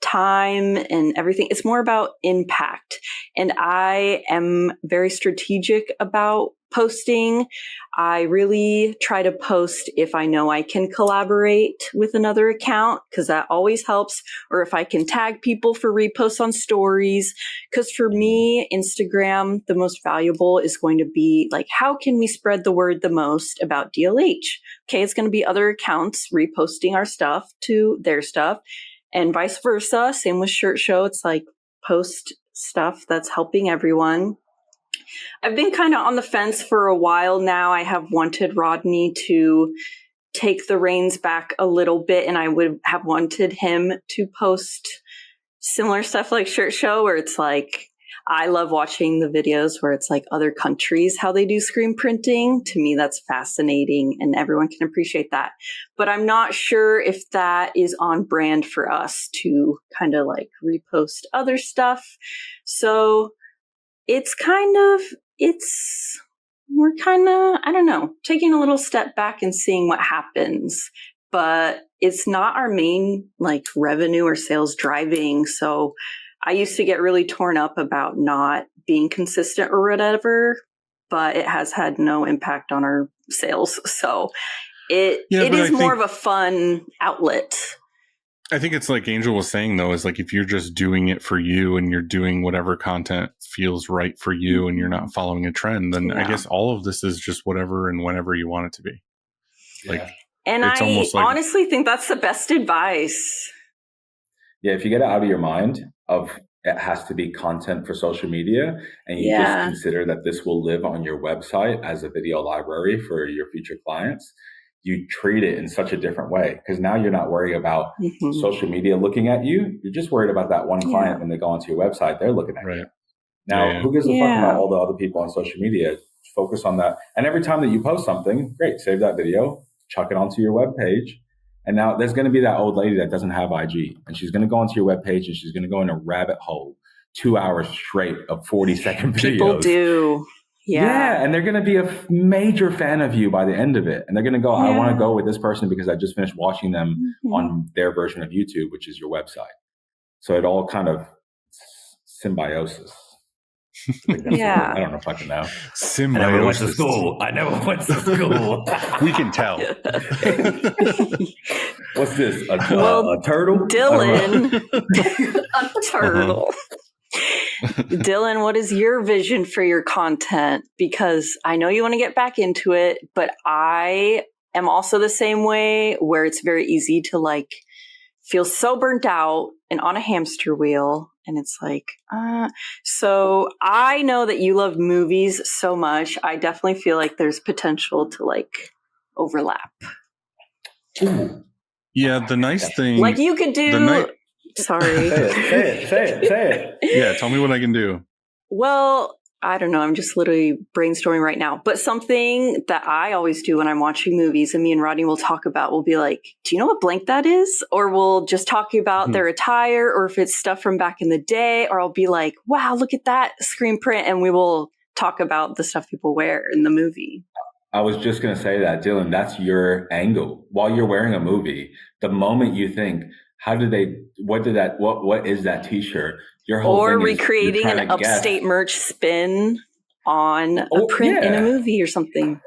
time and everything. It's more about impact. And I am very strategic about posting. I really try to post if I know I can collaborate with another account, because that always helps, or if I can tag people for reposts on stories. Because for me, Instagram, the most valuable is going to be like, how can we spread the word the most about DLH? Okay, it's going to be other accounts reposting our stuff to their stuff, and vice versa. Same with Shirt Show. It's like post stuff that's helping everyone. I've been kind of on the fence for a while now. I have wanted Rodney to take the reins back a little bit, and I would have wanted him to post similar stuff like Shirt Show, where it's like, I love watching the videos where it's like other countries, how they do screen printing. To me, that's fascinating, and everyone can appreciate that. But I'm not sure if that is on brand for us to kind of like repost other stuff. So we're kind of, I don't know, taking a little step back and seeing what happens. But it's not our main like revenue or sales driving. So I used to get really torn up about not being consistent or whatever, but it has had no impact on our sales. So it is more of a fun outlet. I think it's like Angel was saying, though, is like if you're just doing it for you and you're doing whatever content feels right for you and you're not following a trend, then I guess all of this is just whatever and whenever you want it to be. Like, and I honestly think that's the best advice. Yeah, if you get it out of your mind of it has to be content for social media, and you just consider that this will live on your website as a video library for your future clients, you treat it in such a different way, because now you're not worried about social media looking at you. You're just worried about that one client when they go onto your website, they're looking at you. Now, who gives a fuck about all the other people on social media? Focus on that. And every time that you post something, great, save that video, chuck it onto your webpage. And now there's going to be that old lady that doesn't have IG, and she's going to go onto your webpage and she's going to go in a rabbit hole 2 hours straight of 40-second videos. People do. Yeah, and they're going to be a major fan of you by the end of it. And they're going to go, I want to go with this person because I just finished watching them on their version of YouTube, which is your website. So it all kind of symbiosis. I don't know if I can know. Symbiosis. I never went to school. We can tell. What's this? A turtle? Dylan. A turtle. Dylan, what is your vision for your content? Because I know you want to get back into it, but I am also the same way, where it's very easy to like feel so burnt out and on a hamster wheel. And it's like, so I know that you love movies so much. I definitely feel like there's potential to like overlap. Yeah, the nice thing, like you could do. Sorry. Say it. Yeah, tell me what I can do. Well, I don't know. I'm just literally brainstorming right now. But something that I always do when I'm watching movies, and me and Rodney will talk about, we'll be like, do you know what blank that is? Or we'll just talk about their attire, or if it's stuff from back in the day, or I'll be like, wow, look at that screen print. And we will talk about the stuff people wear in the movie. I was just going to say that, Dylan, that's your angle. While you're wearing a movie, the moment you think, what is that t-shirt? Your whole or thing recreating an upstate merch spin on a print in a movie or something.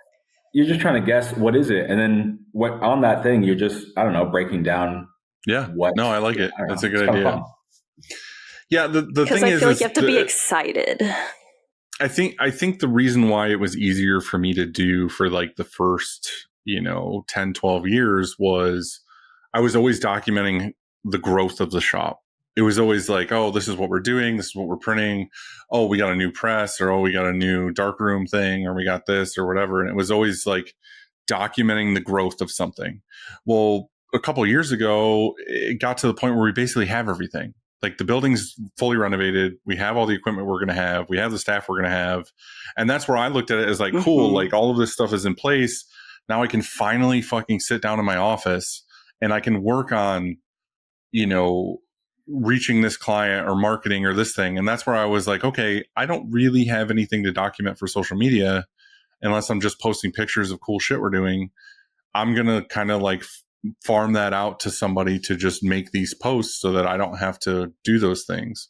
You're just trying to guess what is it, and then what on that thing you're just, I don't know, breaking down. No, I like it. That's a good idea. Fun. Yeah, the thing is, because I feel like you have to be excited. I think the reason why it was easier for me to do for like the first 10, 12 years was I was always documenting the growth of the shop. It was always like, oh, this is what we're doing. This is what we're printing. Oh, we got a new press, or, oh, we got a new darkroom thing, or we got this or whatever. And it was always like documenting the growth of something. Well, a couple of years ago, it got to the point where we basically have everything. Like the building's fully renovated. We have all the equipment we're going to have. We have the staff we're going to have. And that's where I looked at it as like, cool, like all of this stuff is in place. Now I can finally fucking sit down in my office and I can work on, reaching this client or marketing or this thing. And that's where I was like, okay, I don't really have anything to document for social media unless I'm just posting pictures of cool shit we're doing. I'm going to kind of like farm that out to somebody to just make these posts so that I don't have to do those things.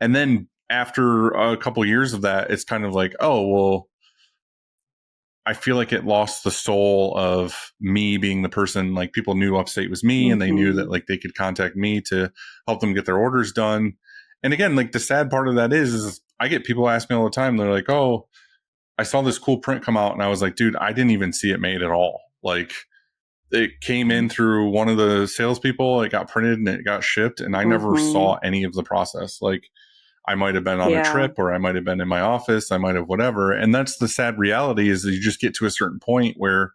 And then after a couple of years of that, it's kind of like, oh, well, I feel like it lost the soul of me being the person. Like, people knew Upstate was me, and they knew that like they could contact me to help them get their orders done. And again, like, the sad part of that is I get people ask me all the time. They're like, oh, I saw this cool print come out, and I was like, dude, I didn't even see it made at all. Like, it came in through one of the salespeople, it got printed and it got shipped, and I never saw any of the process. Like, I might have been on a trip, or I might have been in my office, I might have whatever. And that's the sad reality, is that you just get to a certain point where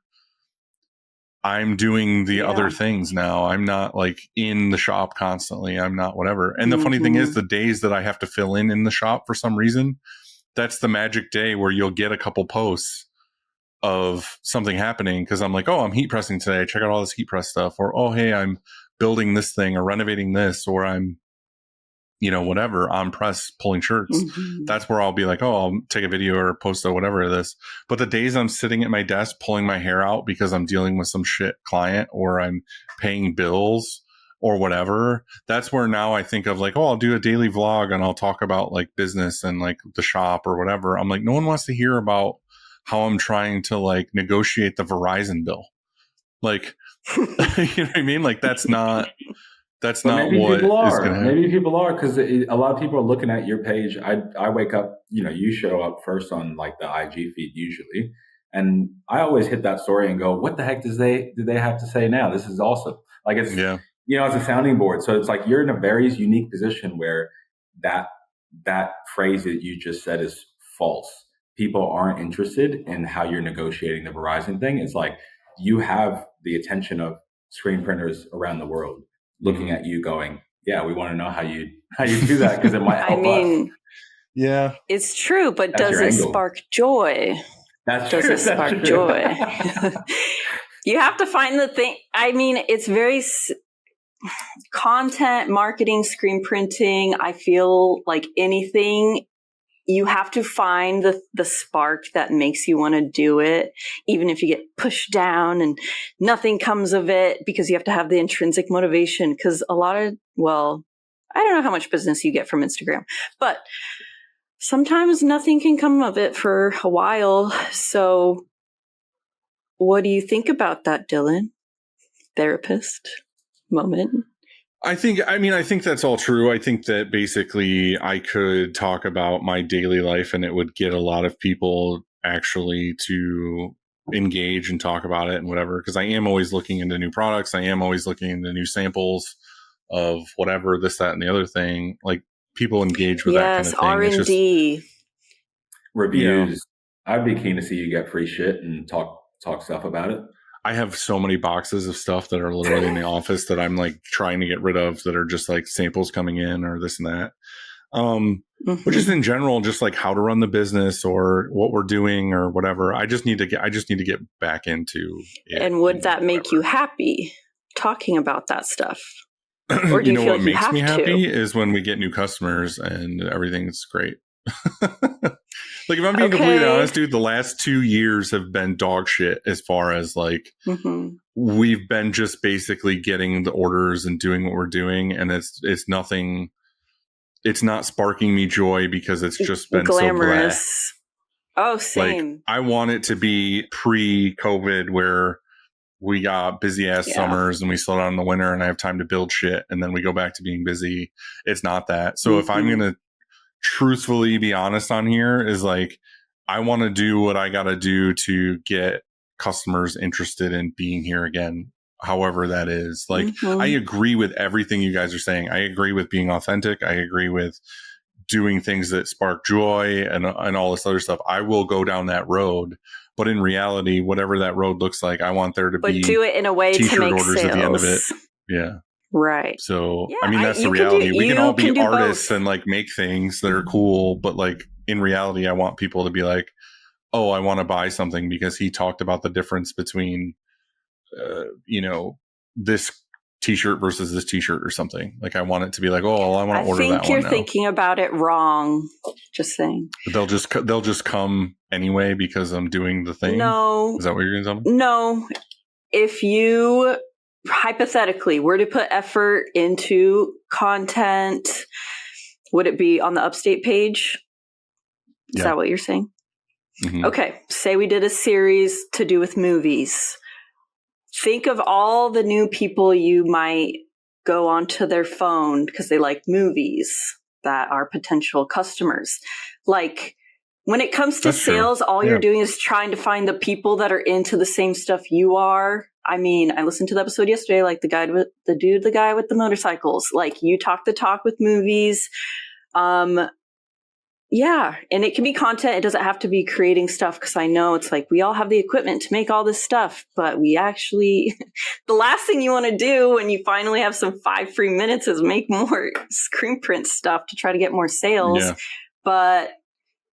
I'm doing the other things now. I'm not like in the shop constantly. I'm not whatever. And the funny thing is, the days that I have to fill in the shop for some reason, that's the magic day where you'll get a couple posts of something happening, because I'm like, oh, I'm heat pressing today. Check out all this heat press stuff. Or, oh, hey, I'm building this thing or renovating this, or I'm, whatever, on press pulling shirts. That's where I'll be like, oh, I'll take a video or post or whatever of this. But the days I'm sitting at my desk pulling my hair out because I'm dealing with some shit client, or I'm paying bills or whatever, that's where now I think of like, oh, I'll do a daily vlog and I'll talk about like business and like the shop or whatever. I'm like, no one wants to hear about how I'm trying to like negotiate the Verizon bill. Like, you know what I mean? Like, that's not what is going to happen. Maybe people are, because a lot of people are looking at your page. I wake up, you show up first on like the IG feed usually. And I always hit that story and go, what the heck do they have to say now? This is awesome. Like, it's, it's a sounding board. So it's like, you're in a very unique position where that phrase that you just said is false. People aren't interested in how you're negotiating the Verizon thing. It's like, you have the attention of screen printers around the world looking at you going, yeah, we want to know how you do that, because it might help us. Yeah, it's true, but does it spark joy? Does it spark joy? You have to find the thing. I mean, it's very content marketing, screen printing. I feel like anything, you have to find the spark that makes you want to do it, even if you get pushed down and nothing comes of it, because you have to have the intrinsic motivation. Because I don't know how much business you get from Instagram, but sometimes nothing can come of it for a while. So what do you think about that, Dylan? Therapist moment? I think that's all true. I think that basically I could talk about my daily life and it would get a lot of people actually to engage and talk about it and whatever, because I am always looking into new products. I am always looking into new samples of whatever, this, that, and the other thing. Like, people engage with that kind of thing. R&D. Reviews. I'd be keen to see you get free shit and talk stuff about it. I have so many boxes of stuff that are literally in the office that I'm like trying to get rid of, that are just like samples coming in or this and that. But just in general, just like how to run the business or what we're doing or whatever. I just need to get back into it. And would that make you happy talking about that stuff? Or do you feel what like makes me happy is when we get new customers and everything's great. Like, if I'm being completely honest, dude, the last 2 years have been dog shit as far as like, we've been just basically getting the orders and doing what we're doing. And it's nothing, it's not sparking me joy, because it's just been glamorous. So Oh, same. Like, I want it to be pre-COVID, where we got busy ass summers and we slow down in the winter and I have time to build shit, and then we go back to being busy. It's not that. So if I'm going to truthfully be honest on here, is like, I want to do what I got to do to get customers interested in being here again, however that is. Like, I agree with everything you guys are saying. I agree with being authentic. I agree with doing things that spark joy and all this other stuff. I will go down that road, but in reality, whatever that road looks like, I want there to be do it in a way t-shirt to make orders sales at the end of it. Yeah. Right. So, I mean, that's the reality. We can all be artists and like make things that are cool, but like in reality, I want people to be like, oh, I want to buy something because he talked about the difference between, this t-shirt versus this t-shirt or something. Like I want it to be like, oh, I want to order that one. I think you're thinking about it wrong. Just saying. But they'll just come anyway because I'm doing the thing. No. Is that what you're going to tell me? No. If you hypothetically were to put effort into content, would it be on the Upstate page? Is that what you're saying? Mm-hmm. Okay. Say we did a series to do with movies. Think of all the new people you might go onto their phone because they like movies that are potential customers. Like when it comes to sales, all you're doing is trying to find the people that are into the same stuff you are. I mean, I listened to the episode yesterday, like the guy with the motorcycles. Like you talk the talk with movies. Yeah, and it can be content. It doesn't have to be creating stuff because I know it's like we all have the equipment to make all this stuff, but we actually, the last thing you want to do when you finally have some 5 free minutes is make more screen print stuff to try to get more sales. Yeah. But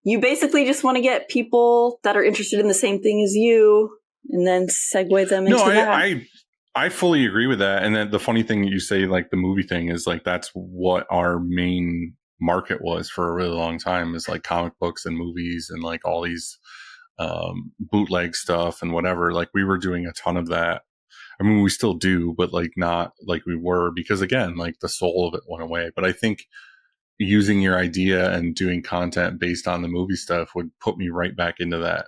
you basically just want to get people that are interested in the same thing as you and then segue them into that. I fully agree with that. And then the funny thing you say, like the movie thing is like, that's what our main market was for a really long time, is like comic books and movies and like all these bootleg stuff and whatever. Like we were doing a ton of that. I mean, we still do, but like not like we were, because again, like the soul of it went away. But I think using your idea and doing content based on the movie stuff would put me right back into that.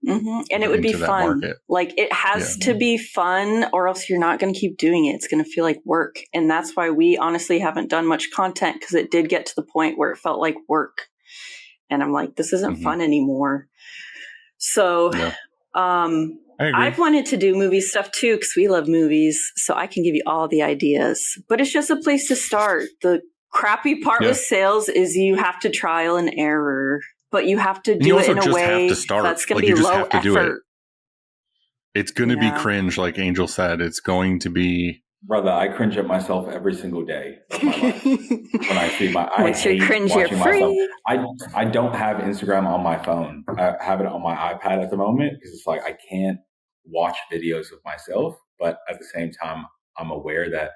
Mm-hmm. And it would be fun. Market. Like it has to be fun, or else you're not going to keep doing it. It's going to feel like work. And that's why we honestly haven't done much content, because it did get to the point where it felt like work. And I'm like, this isn't fun anymore. So I've wanted to do movie stuff too, because we love movies. So I can give you all the ideas, but it's just a place to start. The crappy part with sales is you have to trial and error. But you have to do it in a way that's going to be low effort. It's going to be cringe, like Angel said. It's going to be... Brother, I cringe at myself every single day of my life. When I see my... Once you're cringe, you're free. I don't have Instagram on my phone. I have it on my iPad at the moment, because it's like I can't watch videos of myself. But at the same time, I'm aware that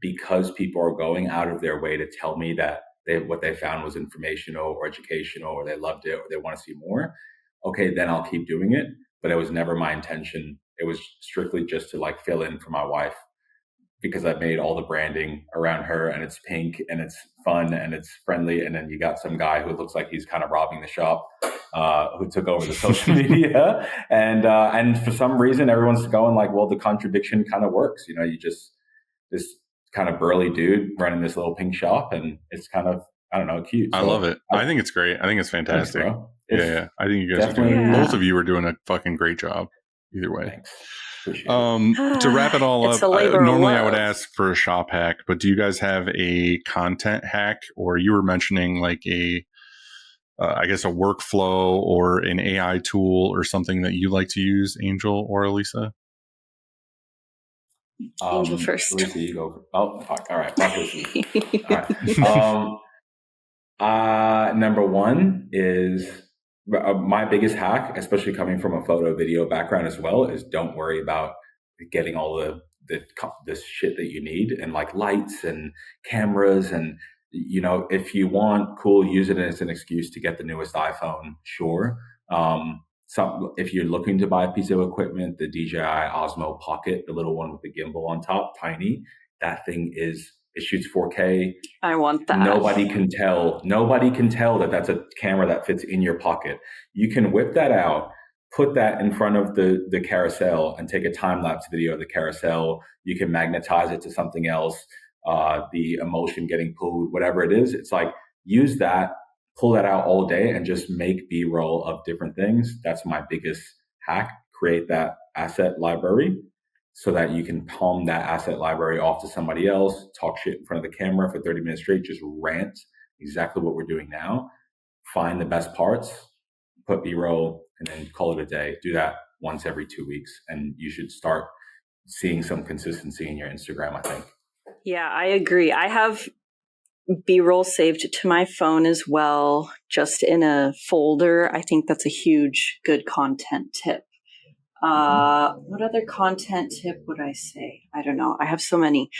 because people are going out of their way to tell me that what they found was informational or educational, or they loved it, or they want to see more, okay, then I'll keep doing it. But it was never my intention. It was strictly just to like fill in for my wife, because I've made all the branding around her, and it's pink and it's fun and it's friendly. And then you got some guy who looks like he's kind of robbing the shop, who took over the social media. And for some reason, everyone's going like, well, the contradiction kind of works. You know, you just, this kind of burly dude running this little pink shop, and it's kind of, I don't know, cute. So I love it. I think it's great. I think it's fantastic. Thanks, I think you guys are doing, both of you are doing a fucking great job either way. To wrap it all up, normally I would ask for a shop hack, but do you guys have a content hack? Or you were mentioning like I guess a workflow or an AI tool or something that you like to use, Angel or Elisa? Angel first. Elisa, you go. Oh, fuck. All right. All right. Number one is my biggest hack, especially coming from a photo video background as well, is don't worry about getting all this shit that you need, and like lights and cameras. And, you know, if you want, cool, use it as an excuse to get the newest iPhone. Sure. If you're looking to buy a piece of equipment, the DJI Osmo Pocket, the little one with the gimbal on top, tiny, that thing it shoots 4K. I want that. Nobody can tell that that's a camera that fits in your pocket. You can whip that out, put that in front of the carousel, and take a time-lapse video of the carousel. You can magnetize it to something else, the emulsion getting pulled, whatever it is. It's like, use that, pull that out all day, and just make B-roll of different things. That's my biggest hack. Create that asset library so that you can palm that asset library off to somebody else, talk shit in front of the camera for 30 minutes straight, just rant, exactly what we're doing now. Find the best parts, put B-roll, and then call it a day. Do that once every 2 weeks, and you should start seeing some consistency in your Instagram, I think. Yeah, I agree. I have B-roll saved to my phone as well, just in a folder. I think that's a huge good content tip. What other content tip would I say? I don't know. I have so many.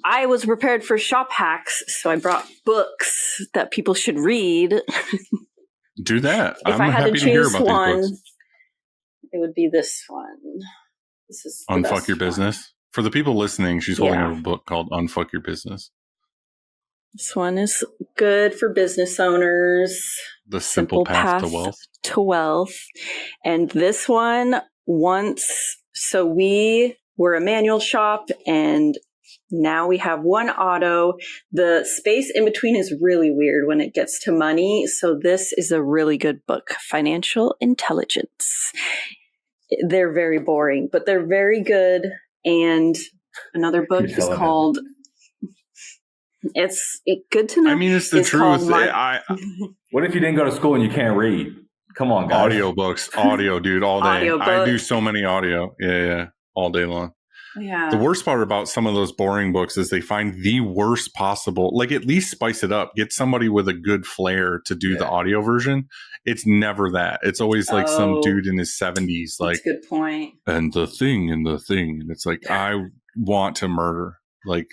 I was prepared for shop hacks, so I brought books that people should read. Do that. If I'm I had happy to hear choose about one, these books. it would be this one. This is the Unfuck best Your Business. one. For the people listening, she's holding Yeah. a book called Unfuck Your Business. This one is good for business owners. The Simple Path to Wealth. To wealth. And this one, so we were a manual shop and now we have one auto. The space in between is really weird when it gets to money. So this is a really good book, Financial Intelligence. They're very boring, but they're very good. And another book is called... It's good to know. I mean, it's the truth. What if you didn't go to school and you can't read? Come on, guys. Audio, dude, all day. Audiobook. I do so many audio. Yeah, all day long. Yeah. The worst part about some of those boring books is they find the worst possible, like at least spice it up. Get somebody with a good flair to do the audio version. It's never that. It's always like some dude in his 70s. Like, that's a good point. And the thing. And it's like, I want to murder. Like,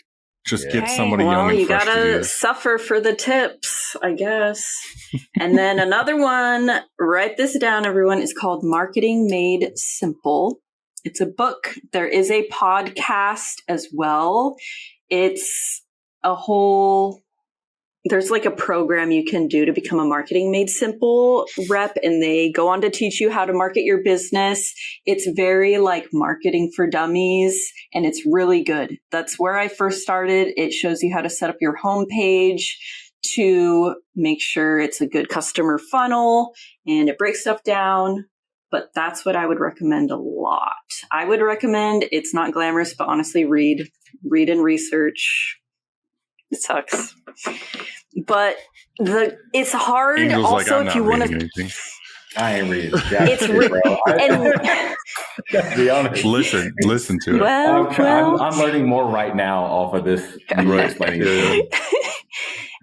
just get somebody young and fresh to do this. You gotta suffer for the tips, I guess. And then another one, write this down, everyone, is called Marketing Made Simple. It's a book. There is a podcast as well. It's there's like a program you can do to become a Marketing Made Simple rep, and they go on to teach you how to market your business. It's very like marketing for dummies, and it's really good. That's where I first started. It shows you how to set up your homepage to make sure it's a good customer funnel, and it breaks stuff down. But that's what I would recommend a lot. I would recommend, it's not glamorous, but honestly, read and research. It sucks. But it's hard. Angel's also, like, if you want to, I ain't reading jack it's shit, bro. Be honest. Listen to it. I'm learning more right now off of this. Explaining.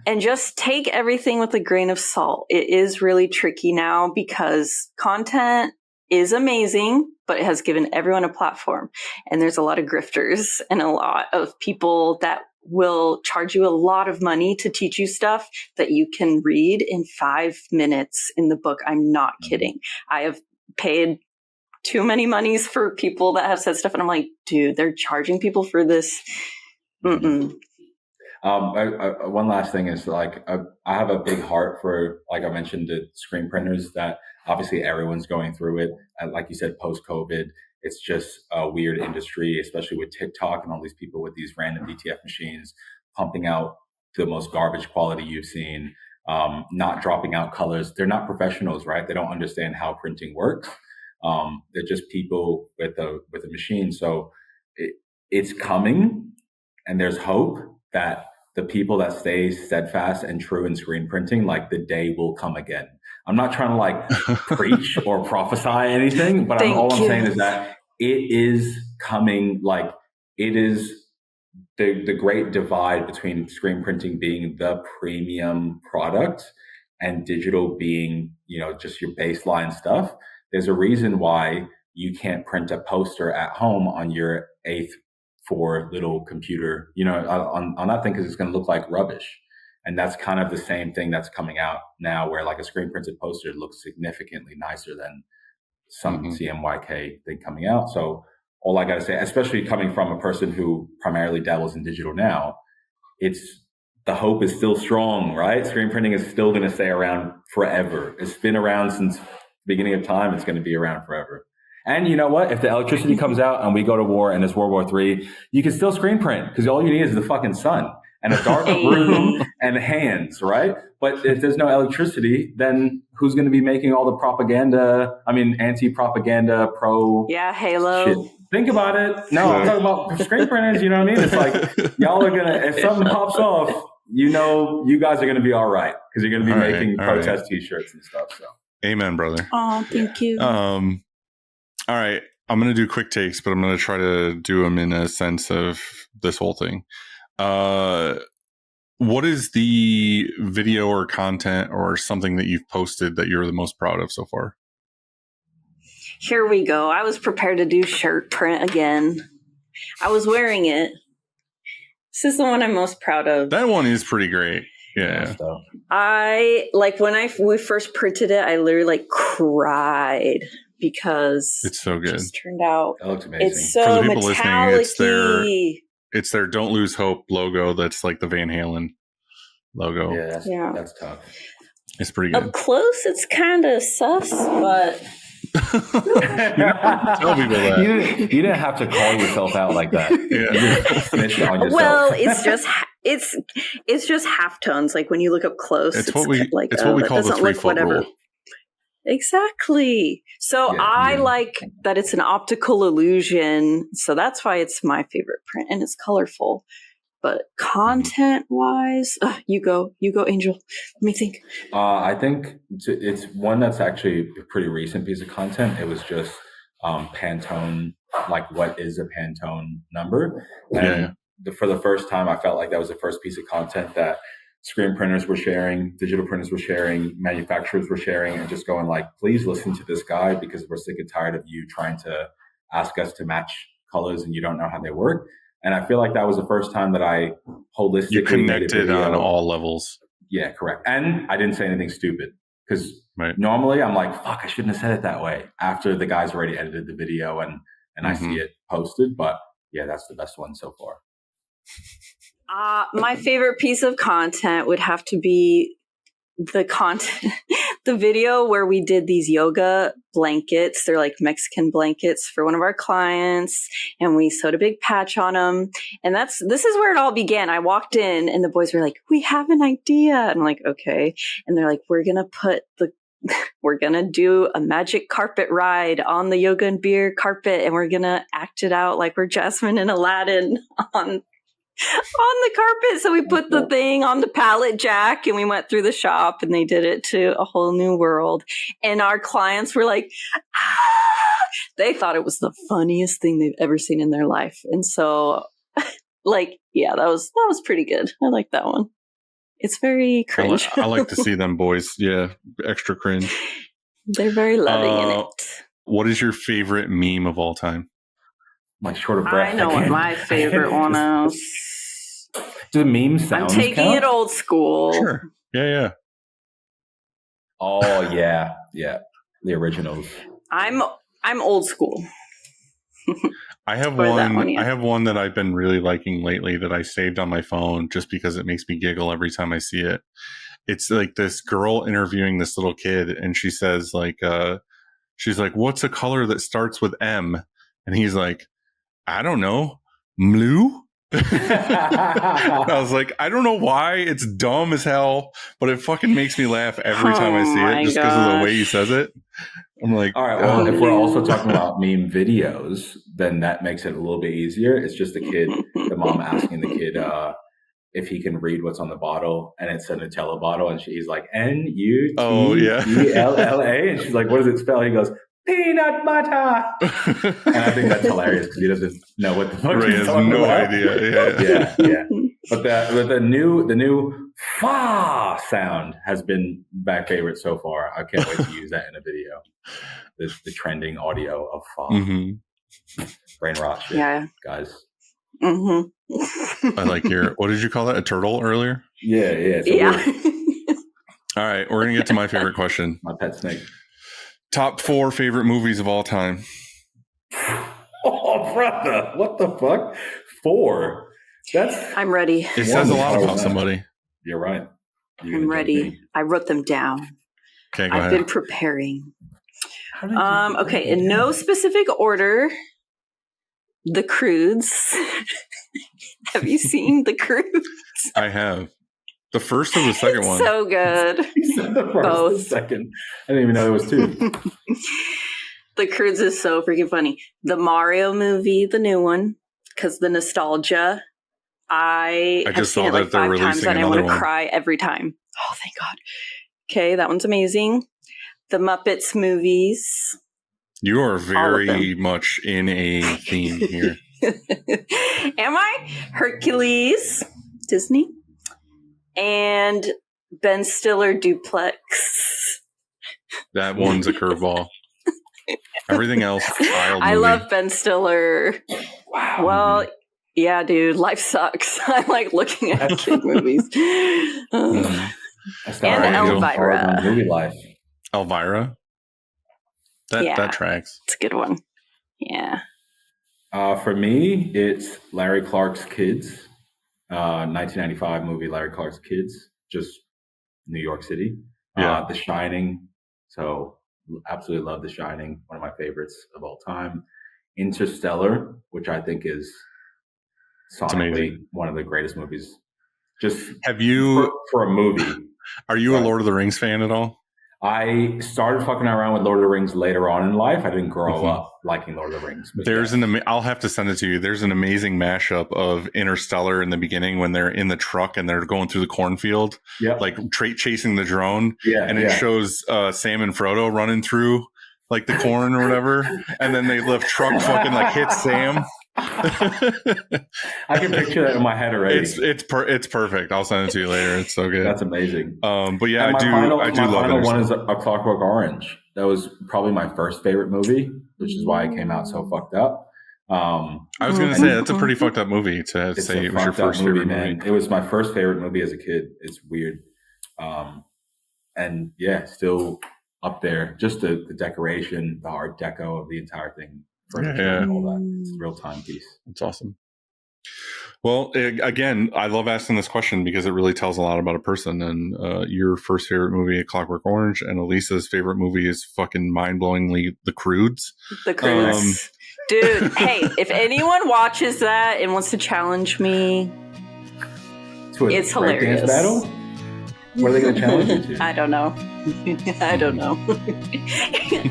And just take everything with a grain of salt. It is really tricky now because content is amazing, but it has given everyone a platform. And there's a lot of grifters and a lot of people that will charge you a lot of money to teach you stuff that you can read in 5 minutes in the book. I'm not kidding. I have paid too many monies for people that have said stuff, and I'm like, dude, they're charging people for this. Mm-mm. One last thing is like, I have a big heart for, like I mentioned, the screen printers that obviously everyone's going through it. Like you said, post-COVID, it's just a weird industry, especially with TikTok and all these people with these random DTF machines pumping out the most garbage quality you've seen, not dropping out colors. They're not professionals, right? They don't understand how printing works. They're just people with a machine. So it's coming, and there's hope that the people that stay steadfast and true in screen printing, like the day will come again. I'm not trying to like preach or prophesy anything, but all I'm saying is that it is coming. Like, it is the great divide between screen printing being the premium product and digital being, just your baseline stuff. There's a reason why you can't print a poster at home on your 8x4 little computer, on that thing, because it's going to look like rubbish. And that's kind of the same thing that's coming out now, where like a screen printed poster looks significantly nicer than some CMYK thing coming out. So all I got to say, especially coming from a person who primarily dabbles in digital now, the hope is still strong, right? Screen printing is still going to stay around forever. It's been around since the beginning of time. It's going to be around forever. And you know what? If the electricity comes out and we go to war and it's World War III, you can still screen print, because all you need is the fucking sun and a dark room and hands, right? But if there's no electricity, then who's going to be making all the propaganda? I mean, anti-propaganda, Halo shit. Think about it. No, I'm talking about screen printers. You know what I mean? It's like, y'all are going to, if something pops off, you guys are going to be all right, because you're going to be making protest t-shirts and stuff. So, amen, brother. Oh, thank you. All right. I'm going to do quick takes, but I'm going to try to do them in a sense of this whole thing. What is the video or content or something that you've posted that you're the most proud of so far? Here we go. I was prepared to do shirt print again. I was wearing it. This is the one I'm most proud of. That one is pretty great. Yeah. I like when we first printed it, I literally like cried because it's so good. It just turned out. That looks amazing. It's so For the people metallic-y. it's their Don't Lose Hope logo that's like the Van Halen logo. Yeah, that's tough. It's pretty good. Up close, it's kind of sus, but tell people that. You didn't have to call yourself out like that. Yeah. You just snitched on yourself. well, it's just halftones. Like when you look up close, It's what we like it's what we call the doesn't look 3-foot rule. Exactly. So I like that it's an optical illusion. So that's why it's my favorite print, and it's colorful. But content-wise, you go, Angel. Let me think. I think it's one that's actually a pretty recent piece of content. It was just Pantone, like what is a Pantone number? And for the first time, I felt like that was the first piece of content that screen printers were sharing, digital printers were sharing, manufacturers were sharing, and just going like, please listen to this guy because we're sick and tired of you trying to ask us to match colors and you don't know how they work. And I feel like that was the first time that I holistically You connected on all levels. Yeah, correct. And I didn't say anything stupid because normally I'm like, fuck, I shouldn't have said it that way after the guys already edited the video and I see it posted. But yeah, that's the best one so far. My favorite piece of content would have to be the video where we did these yoga blankets. They're like Mexican blankets for one of our clients, and we sewed a big patch on them. And this is where it all began. I walked in and the boys were like, we have an idea. And I'm like, okay. And they're like, we're going to do a magic carpet ride on the yoga and beer carpet. And we're going to act it out like we're Jasmine and Aladdin on the carpet. So we put the thing on the pallet jack and we went through the shop and they did it to a whole new world. And our clients were like, they thought it was the funniest thing they've ever seen in their life. And so that was pretty good. I like that one. It's very cringe. I like to see them boys. Yeah. Extra cringe. They're very loving in it. What is your favorite meme of all time? My short of breath. I know what my favorite one is. Do the meme sounds I'm taking it old school. Sure. Yeah. Oh yeah. The originals. I'm old school. I have one. I have one that I've been really liking lately that I saved on my phone just because it makes me giggle every time I see it. It's like this girl interviewing this little kid, and she says she's like, "What's a color that starts with M?" And he's like, "I don't know, blue." I was like, I don't know why it's dumb as hell, but it fucking makes me laugh every time I see it just because of the way he says it. I'm like, all right, well, if we're also talking about meme videos, then that makes it a little bit easier. It's just the mom asking the kid if he can read what's on the bottle, and it's a Nutella bottle, and he's like, N-U-T-E-L-L-A, and she's like, what does it spell? He goes, peanut butter. And I think that's hilarious because he doesn't know what the fuck he's talking about. Idea. Yeah. But the new fa sound has been my favorite so far. I can't wait to use that in a video. The trending audio of fa. Brain rot shit, guys. I like what did you call that? A turtle earlier? Yeah. All right, we're gonna get to my favorite question. My pet snake. Top 4 favorite movies of all time. Oh, brother. What the fuck? 4? I'm ready. It says a lot about somebody. You're right. I'm ready. I wrote them down. Okay, go ahead. I've been preparing. Okay, in no specific order. The Croods. Have you seen The Croods? I have. The first or the second one? So good. You said the first Both. and second. I didn't even know there was 2. The Croods is so freaking funny. The Mario movie, the new one, because the nostalgia. I have just seen saw it like that they're 5 times releasing and I want another to cry every time. Oh, thank God. Okay, that one's amazing. The Muppets movies. You are very much in a theme here. Am I? Hercules, Disney. And Ben Stiller Duplex. That one's a curveball. Everything else, child I movie. love Ben Stiller. Wow. Well, yeah, dude, life sucks. I like looking at kid movies. That's And not Elvira. hard on movie life. Elvira. That tracks. It's a good one. Yeah. For me, it's Larry Clark's Kids, 1995 movie. Larry Clark's Kids, just New York City. Yeah. The Shining. So absolutely love The Shining. One of my favorites of all time. Interstellar, which I think is sonically one of the greatest movies. Just have you for a movie? Are you a Lord of the Rings fan at all? I started fucking around with Lord of the Rings later on in life. I didn't grow up liking Lord of the Rings. But there's I'll have to send it to you. There's an amazing mashup of Interstellar in the beginning when they're in the truck and they're going through the cornfield, like chasing the drone. And it shows Sam and Frodo running through like the corn or whatever. And then the truck fucking like hits Sam. I can picture that in my head already. It's perfect. I'll send it to you later. It's so good. That's amazing. But yeah, and I do love it. My final one is A Clockwork Orange. That was probably my first favorite movie, which is why it came out so fucked up. I was going to say that's a pretty fucked up movie to say it was your first favorite movie. It was my first favorite movie as a kid. It's weird, and yeah, still up there. Just the decoration, the Art Deco of the entire thing. Yeah. All that. It's a real timepiece. It's awesome. Well, again, I love asking this question because it really tells a lot about a person. And your first favorite movie, A Clockwork Orange, and Elisa's favorite movie is fucking mind-blowingly The Croods. The Croods. Dude, hey, if anyone watches that and wants to challenge me, it's hilarious. Dance battle? What are they going to challenge you to? I don't know. I don't know.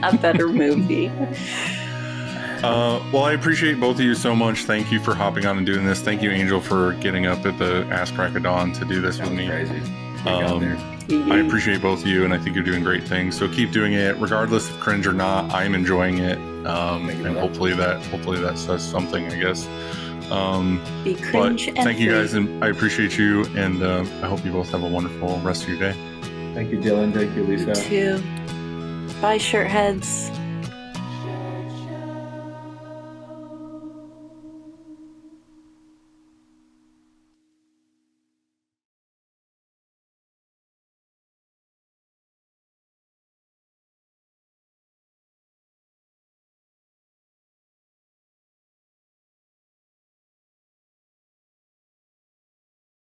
A better movie. Well, I appreciate both of you so much. Thank you for hopping on and doing this. Thank you, Angel, for getting up at the ass crack of dawn to do this with me. Crazy. I appreciate both of you, and I think you're doing great things. So keep doing it, regardless of cringe or not. I'm enjoying it, and hopefully that says something, I guess. Be cringe but thank you guys, and I appreciate you, and I hope you both have a wonderful rest of your day. Thank you, Dylan. Thank you, Lisa. You too. Bye, shirt heads.